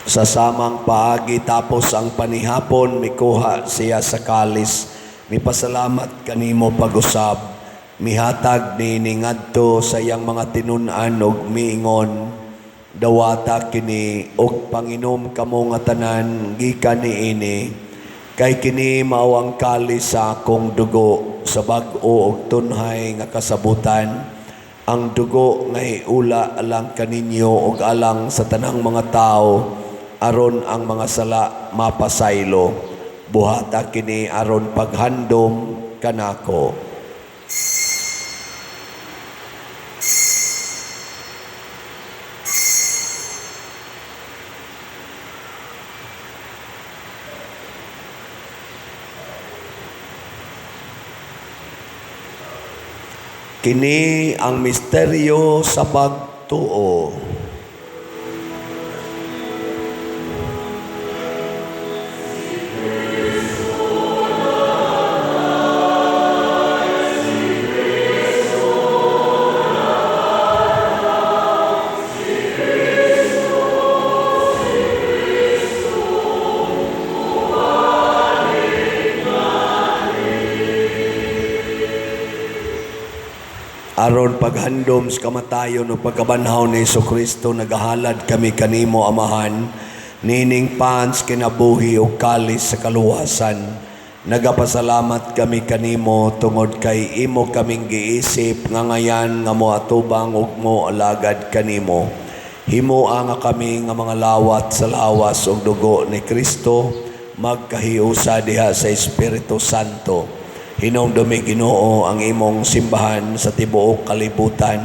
Sa samang paagi tapos ang panihapon, mikuha siya sa kalis. Mipasalamat kanimo pag-usab. Mihatag ni ngadto sa iyang mga tinunan og miingon, dawata kini og panginom kamo nga tanan gikan niini. Kay kini mao ang kalis sa akong dugo sa bag-o og tunhay nga kasabutan. Ang dugo nga iula alang kaninyo og alang sa tanang mga tao, aron ang mga sala mapasaylo. Buhata kini aron paghandom kanako. Kini ang misteryo sa pagtuo. Aron paghandom sa kamatayon o pagkabanhaw ni Jesucristo, nagahalad kami kanimo, Amahan, nining pans kinabuhi o kalis sa kaluwasan. Nagapasalamat kami kanimo tungod kay imo kaming giisip nga ngayan nga mo atubang ug mo alagad kanimo. Himua nga kami nga mga lawat sa lawas og dugo ni Kristo, magkahiusa diha sa Espiritu Santo. Hinumdumi, Ginoo, ang imong simbahan sa tibuok kalibutan.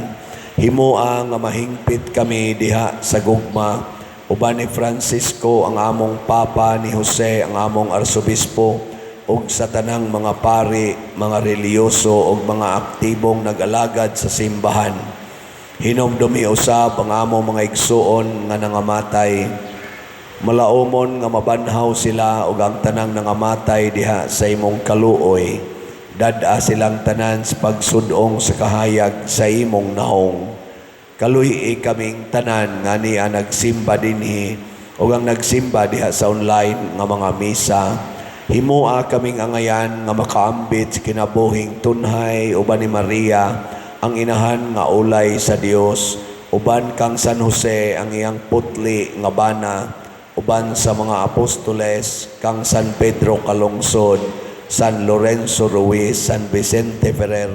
Himua nga mahingpit kami diha sa gugma. Uban ni Francisco, ang among Papa, ni Jose, ang among Arsobispo, ug sa tanang mga pari, mga reliyoso, ug mga aktibong nag-alagad sa simbahan. Hinumdumi usab ang among mga igsuon nga nangamatay. Malaumon nga mabanhaw sila ug ang tanang nangamatay diha sa imong kaluoy. Dada silang tanan sa pagsudong sa kahayag sa imong naong. Kaluy kaming tanan nga niya nagsimba dinhi o ang nagsimba diha sa online nga mga misa. Himua kaming angayan nga makaambit sa kinabuhing tunhay uban ni Maria, ang inahan nga ulay sa Dios, uban kang San Jose, ang iyang putli nga bana, uban sa mga apostoles kang San Pedro Kalungsod, San Lorenzo Ruiz, San Vicente Ferrer,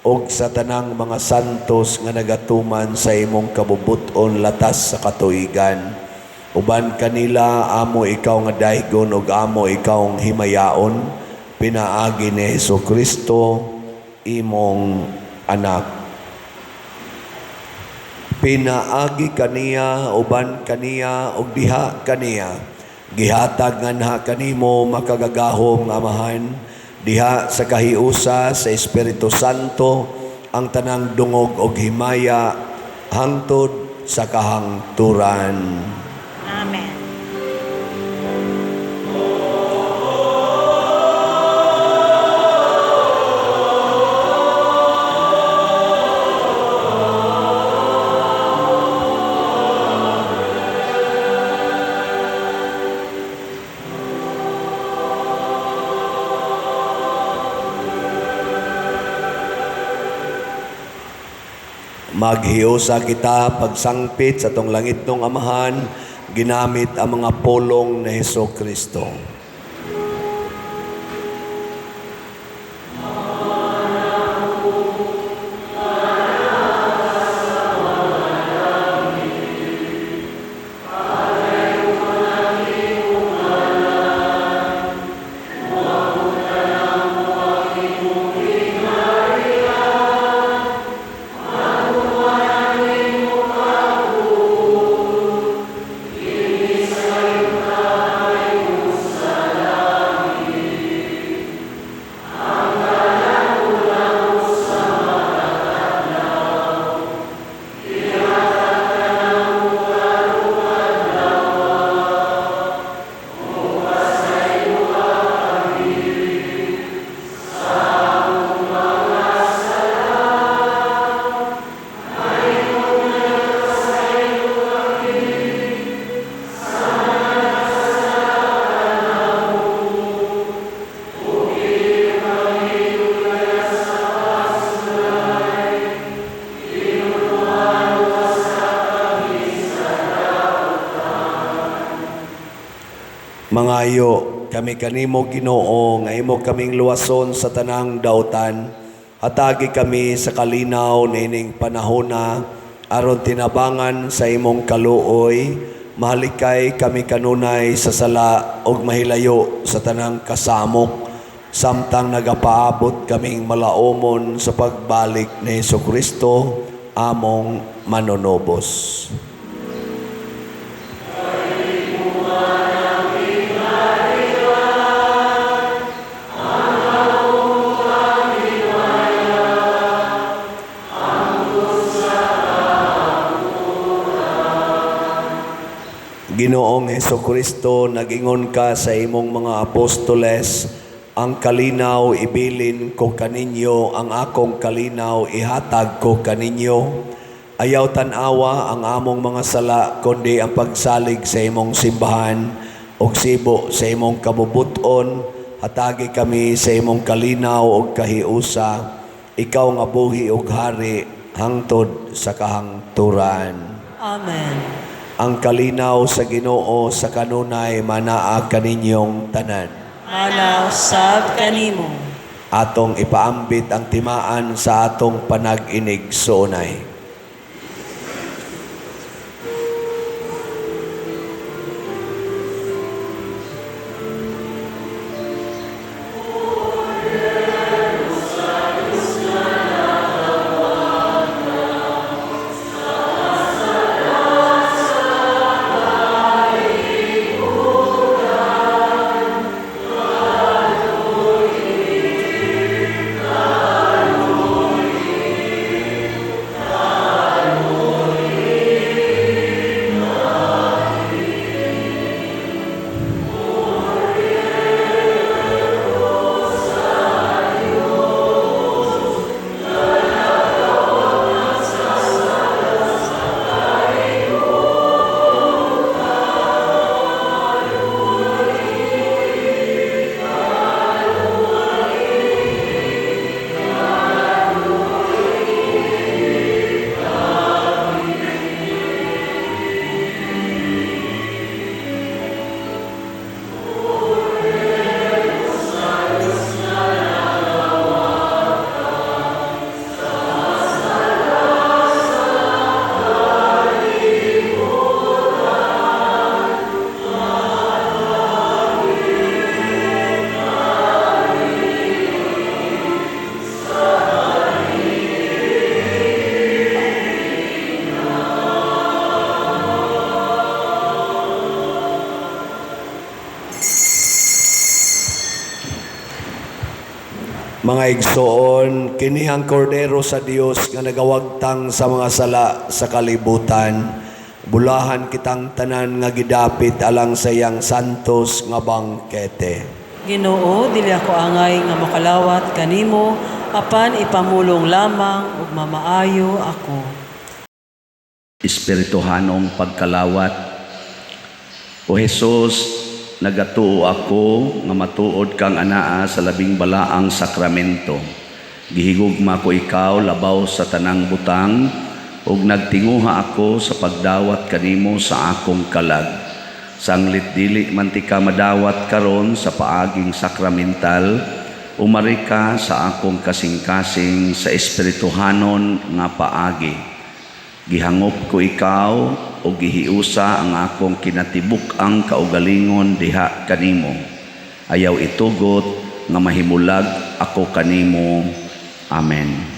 ug sa tanang mga santos nga nagatuman sa imong kabubuton latas sa katuigan. Uban kanila, amo ikaw nga daygon ug amo ikaw ang himayaon, pinaagi ni Jesucristo, imong anak. Pinaagi kaniya, uban kaniya, ug diha kaniya. Gihatag nga na kanimo makagagahom nga Amahan, diha sa kahiusa sa Espiritu Santo, ang tanang dungog og himaya hangtod sa kahangturan. Amen. Maghiusa kita pagsangpit sa tong langit ng Amahan, ginamit ang mga pulong ni Jesucristo. Mangayo kami kanimo Ginoo nga imo kaming luwason sa tanang dautan. Hatagi kami sa kalinaw nining panahona aron tinabangan sa imong kaluoy. Mahalikay kami kanunay sa sala ug mahilayo sa tanang kasamok. Samtang nagapaabot kaming malaumon sa pagbalik ni Jesucristo among manunobos. Ginoong Jesucristo, nag-ingon ka sa imong mga apostoles, ang kalinaw ibilin ko kaninyo, ang akong kalinaw ihatag ko kaninyo. Ayaw tanawa ang among mga sala, kundi ang pagsalig sa imong simbahan, ug sibo sa imong kabubuton. Hatagi kami sa imong kalinaw ug kahiusa, ikaw nga buhi ug hari, hangtod sa kahangturan. Amen. Ang kalinaw sa Ginoo sa kanunay manaa kaninyong tanan. Manaw sab kanimo. Atong ipaambit ang timaan sa atong panag-inig sunay. Mga igsoon, kinihang kordero sa Dios nga nagawagtang sa mga sala sa kalibutan. Bulahan kitang tanan nga gidapit alang sa iyang santos nga bangkete. Ginoo, dili ako angay nga makalawat kanimo, apan ipamulong lamang ug mamaayo ako. Espirituhanong pagkalawat. O Jesus, nagatuo ako nga matuod kang anaa sa labing balaang sakramento. Gihigugma ko ikaw labaw sa tanang butang ug nagtinguha ako sa pagdawat kanimo sa akong kalag. Sanglit dili man ti ka madawat karon sa paaging sakramental, umari ka sa akong kasing-kasing sa espirituhanon nga paagi. Gihangop ko ikaw o gihiusa ang akong kinatibuk ang kaugalingon diha kanimo. Ayaw itugot nga mahimulag ako kanimo. Amen.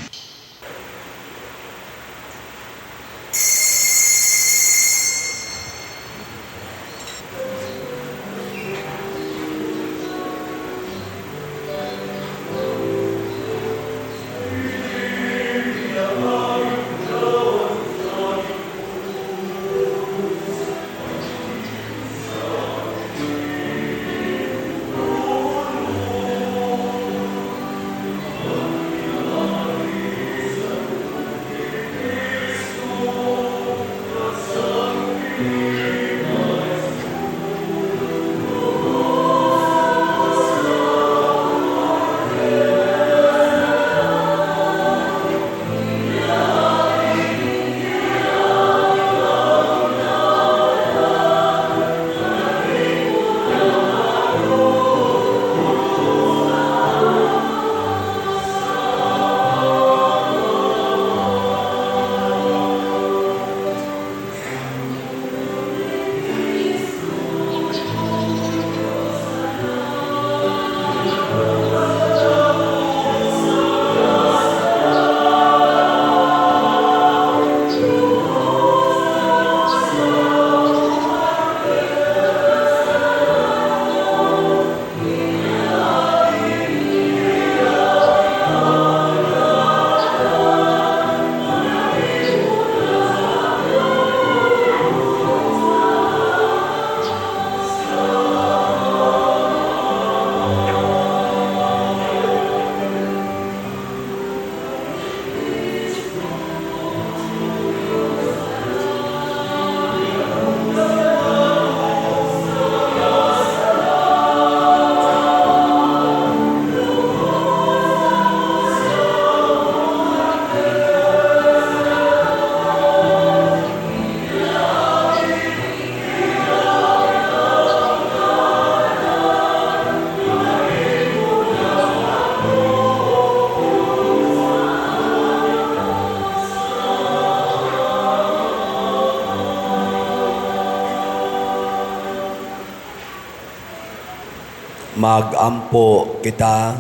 magampo kita.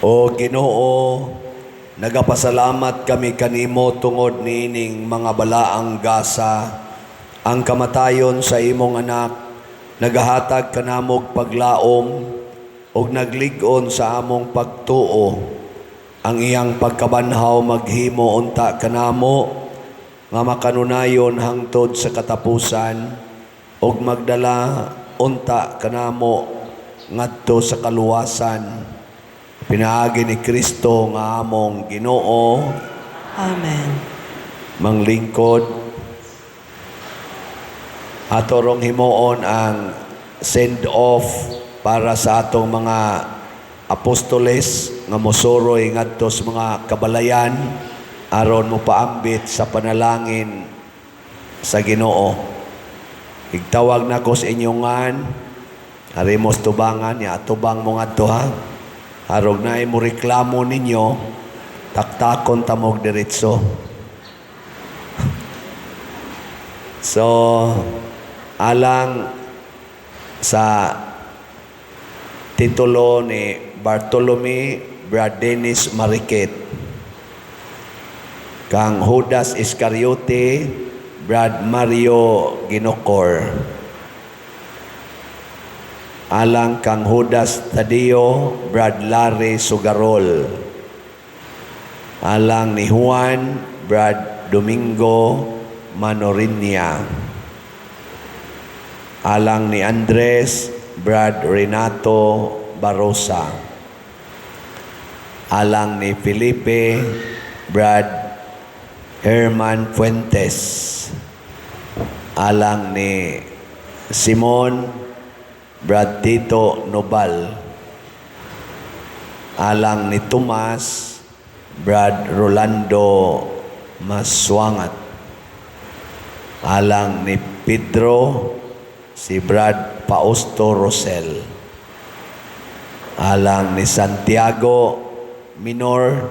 O Ginoo, nagapasalamat kami kanimo tungod niining mga balaang gasa, ang kamatayon sa imong anak, nagahatag kanamog paglaom, ug naglig-on sa among pagtuo, ang iyang pagkabanhaw maghimo unta kanamo, nga makanunayon hangtod sa katapusan, ug magdala unta kanamo ngadto sa kaluwasan. Pinaagi ni Kristo nga among Ginoo. Amen. Manglingkod. Ato rong himuon ang send-off para sa atong mga apostoles nga mosuroy ngadto sa mga kabalayan aron mo paambit sa panalangin sa Ginoo. Igtawag na ko sa inyongan, harimos tubangan, ya tubang mo ngadto ha. Harog na mo reklamo ninyo, taktakon tamog diretso. So, alang sa titulo ni Bartolome Brad Dennis Mariquet, kang Judas Iscariote Brad Mario Ginocor, alang kang Judas Tadeo Brad Larry Sugarol, alang ni Juan Brad Domingo Manorinia, alang ni Andres Brad Renato Barosa, alang ni Felipe Brad Herman Fuentes, alang ni Simon Brad Tito Nobal, alang ni Tomas Brad Rolando Maswangat, alang ni Pedro si Brad Fausto Rosel, alang ni Santiago Minor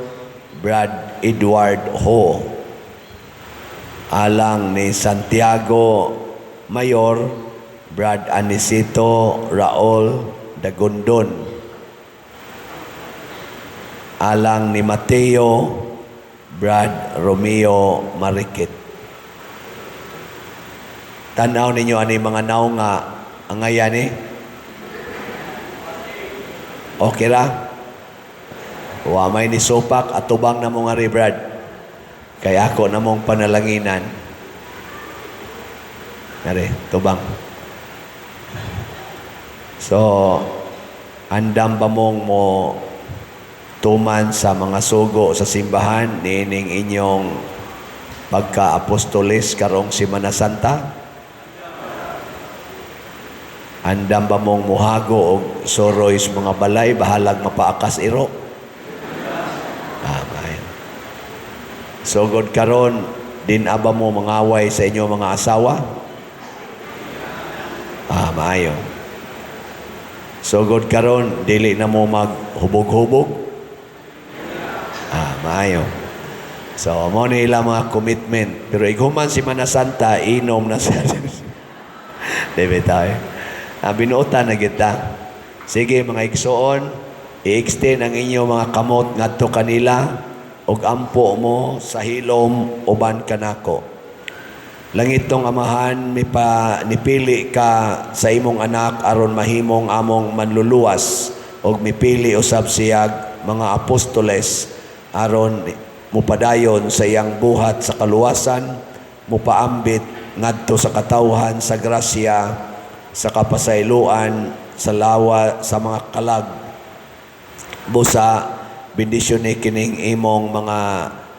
Brad Edward Ho, alang ni Santiago Mayor Brad Anisito Raul Dagundon, alang ni Mateo Brad Romeo Mariquet. Tanaw ninyo ani mga naong nga ang ngayan eh. Okay ra? Wa may ni sopak at tubang na mong ari Brad. Kaya ako na mong panalanginan. Nari, tubang. So, andam ba mong mo tuman sa mga sugo sa simbahan nining inyong pagka-apostoles karong Semana Santa? Andam ba mong muhago o soroy sa mga balay bahalag mapaakas iro? Amen. So, God karon din aba mo mangaway sa inyo mga asawa? Maayo. So God karon dili na mo maghubog-hubog. Maayo. So mo ni ilang mga commitment. Pero iguman si Semana Santa inom na sa David tayo. Binuotan na kita. Sige mga igsoon, i-extend ang inyong mga kamot ngadto kanila ug ampo mo sa hilom uban kanako. Langitong Amahan, nipili ka sa imong anak aron mahimong among manluluwas og mipili usab siyag mga apostoles aron mupadayon sa iyang buhat sa kaluwasan, mupaambit ngadto sa katawhan sa grasya, sa kapasayloan, sa lawa sa mga kalag. Busa bendisyon ni kining imong mga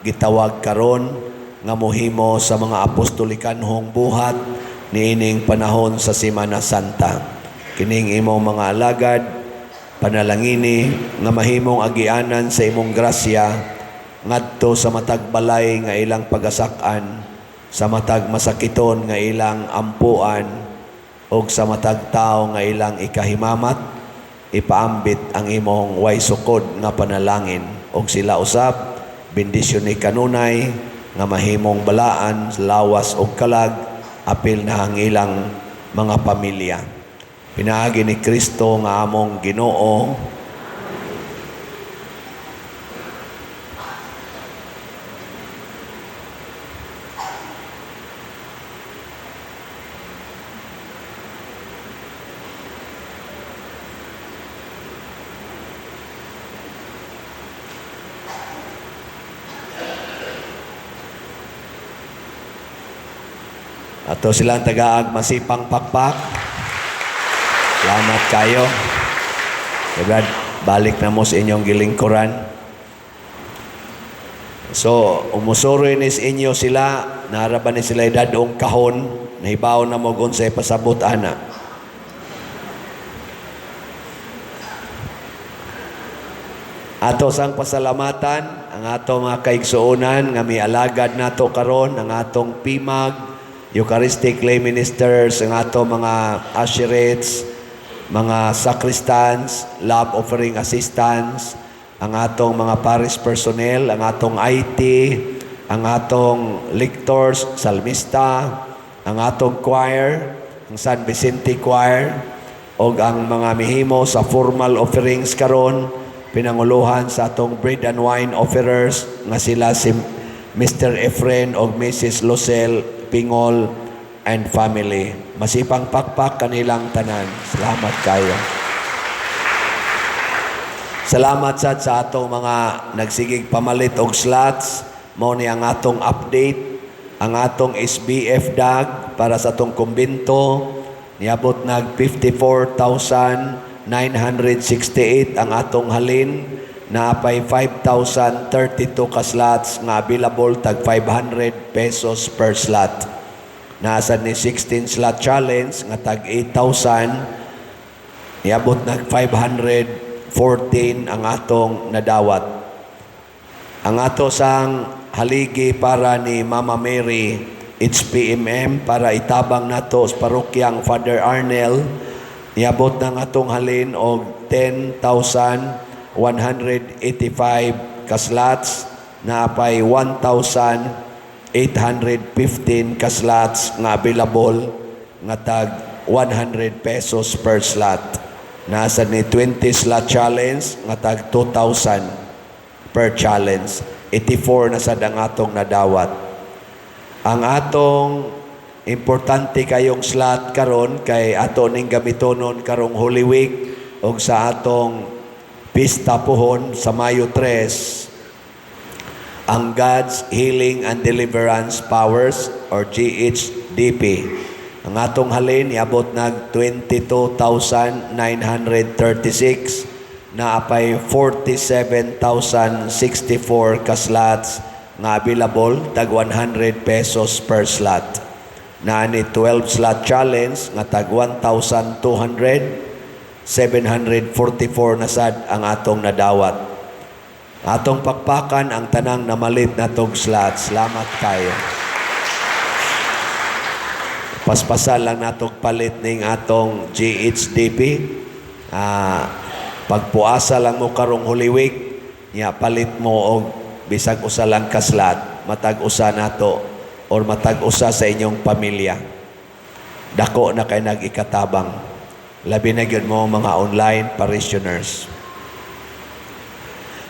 gitawag karon nga mohimo sa mga apostolikanhong buhat niining panahon sa Semana Santa. Kining imong mga alagad, panalangini nga mahimong agianan sa imong grasya ngadto sa matag balay nga ilang pagasak-an, sa matag masakiton nga ilang ampuan, og sa matag tao nga ilang ikahimamat, ipaambit ang imong way sukod nga panalangin, og sila usab bendisyon ni kanunay nga mahimong balaan, lawas o kalag, apil na ang ilang mga pamilya. Pinaagi ni Kristo nga among Ginoo, ato silang tagaag masipang pakpak. Salamat kayo. Brad, balik na mo sa inyong gilingkuran. So, umusuroy ni sa inyo sila, naharapan ni sila dadong kahon, nahibaw na mo kung sa pasabot ana. Ato sang pasalamatan, ang ato mga kaigsuonan, nga may alagad nato karon, ang atong PIMAG, Eucharistic Lay Ministers, ang ato mga usherates, mga sacristans, love offering assistants, ang atong mga parish personnel, ang atong IT, ang atong lectors, salmista, ang atong choir, ang San Vicente Choir, o ang mga mihimo sa formal offerings karon, pinanguluhan sa atong bread and wine offerers, nga sila si Mr. Efren o Mrs. Losel Pingol and family. Masipang pakpak kanilang tanan. Salamat kayo. Salamat sa atong mga nagsigig pamalit og slots. Mao ni ang atong update, ang atong SBF DAG para sa atong kumbento. Niabot nag 54,968 ang atong halin. Naapay 5,032 ka slots nga available tag 500 pesos per slot. Nasa ni 16 slot challenge nga tag 8,000. Iabot nag 514 ang atong nadawat. Ang ato sang haligi para ni Mama Mary HPMM para itabang nato sa parokyang Father Arnel. Niabot ng atong halin og 10,185 ka slots, na apay 1,815 ka slots nga available nga tag 100 pesos per slot. Nasa ni 20 slot challenge nga tag 2,000 per challenge. 84 na sad ang atong nadawat. Ang atong importante kayong slot karon kay ato ning gamitonon karong Holy Week og sa atong Pista Puhon sa Mayo 3, ang God's Healing and Deliverance Powers or GHDP. Ang atong halin iabot nag 22,936 na apay 47,064 ka slots nga available tag 100 pesos per slot. Na ni 12 slot challenge nga tag 1,200, 744 na sad ang atong nadawat. Atong pakpakan ang tanang namalit na tong slot. Salamat kayo. Paspasan lang natong palit ning atong GHDP. Pagpuasa lang mo karong Holy Week, ya palit mo og bisag usa lang ka slot, matag-usa nato or matag-usa sa inyong pamilya. Dako na kay nag-ikatabang. Labi na yun mo mga online parishioners.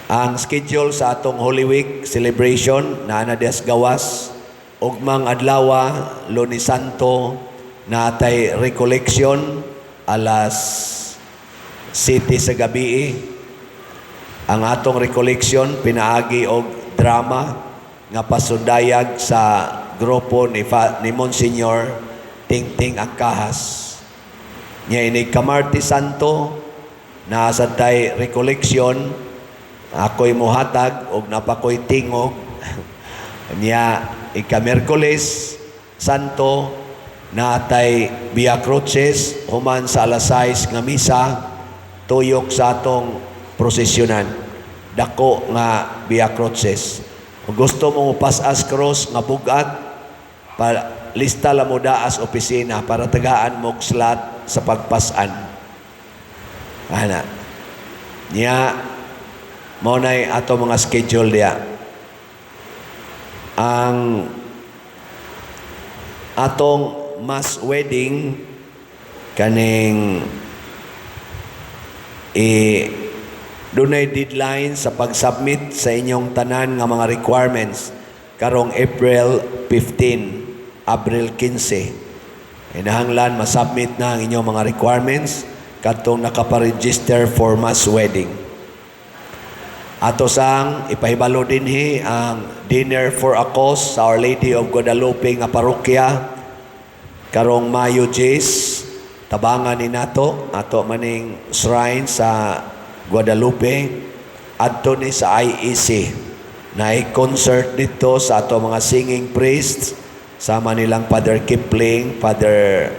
Ang schedule sa atong Holy Week celebration na des gawas, ugmang adlaw, Lunes Santo, natay recollection alas 7 sa gabi. Ang atong recollection pinaagi og drama nga pasundayag sa grupo ni Monsignor Tingting Angkahas. Nya ini Kamarti Santo na sa tay recollection, ako'y muhatag og napakoy tingog. Nya ika-Miyerkules Santo na tay Via Crucis human sa alas 6 nga misa, tuyok sa atong prosesyonan. Dako nga Via Crucis. Kung gusto mo pas-as cross nga bugat, lista la mo daas opisina para tagaan mo slot sa pagpasan. Ana. Nya mao nay ato mga schedule dia. Ang atong mass wedding kaning dunay deadline sa pag-submit sa inyong tanan nga mga requirements karong April 15, April 15. Inahanglan masubmit na ang inyong mga requirements katong nakaparegister for mass wedding. Ato sang ipahibalo dinhi ang dinner for a cause sa Our Lady of Guadalupe nga parokya karong Mayo 10, tabangan ni nato ato maning shrine sa Guadalupe adto ni sa IEC. Naay concert dito sa ato mga singing priests sama nilang Father Kipling, Father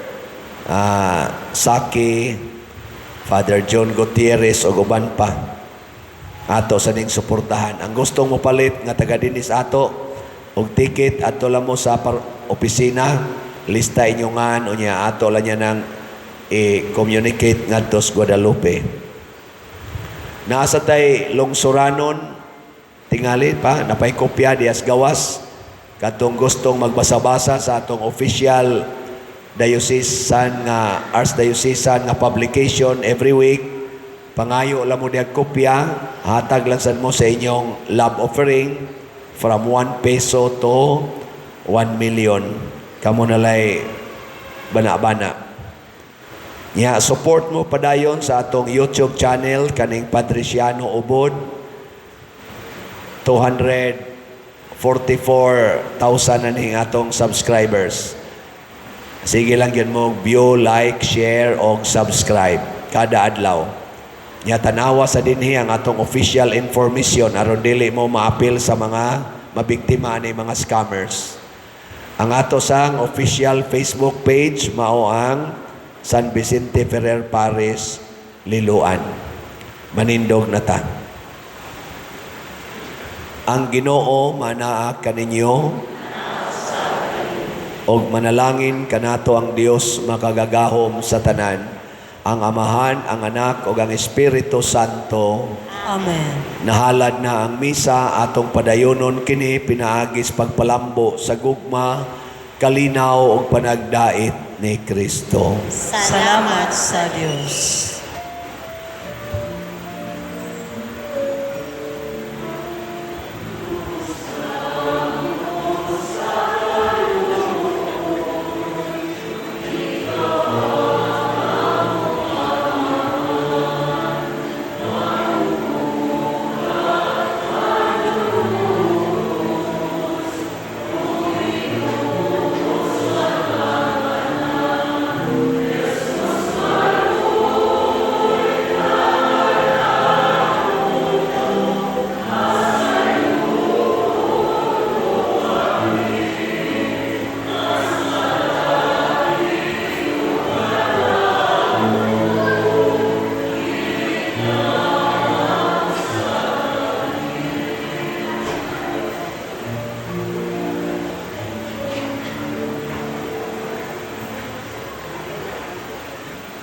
Saki, Father John Gutierrez o uban pa. Ato sa ning suportahan. Ang gustong mo palit nga taga dinis ato og ticket ato lang mo sa opisina, lista inyongan unya ato lang niya nang i-communicate ngadto sa Guadalupe. Nasa tay lungsuranon tingali pa napay kopya dias gawas katong gustong magbasa-basa sa atong official diocesan nga archdiocesan nga publication every week. Pangayo lang mo diag kopya, hatag lang sad mo sa inyong love offering from 1 peso to 1 million. Kamo nalay bana-bana. Nya support mo padayon sa atong YouTube channel kaning Patriciano Ubod. 244,000 na ning atong subscribers. Sige lang yun mo view, like, share o subscribe kada adlaw. Nya tanawa sa dinhi ang atong official information aron dili mo maapil sa mga mabiktima ni mga scammers. Ang ato sang official Facebook page mao ang San Vicente Ferrer Paris, Liloan. Manindog na ta. Ang Ginoo manaa kaninyo og manalangin kanato ang Dios makagagahom sa tanan, ang Amahan, ang Anak ug ang Espiritu Santo. Amen. Nahalad na ang misa atong padayonon kini pinaagis pagpalambo sa gugma, kalinaw ug panagdait ni Kristo. Salamat sa Diyos.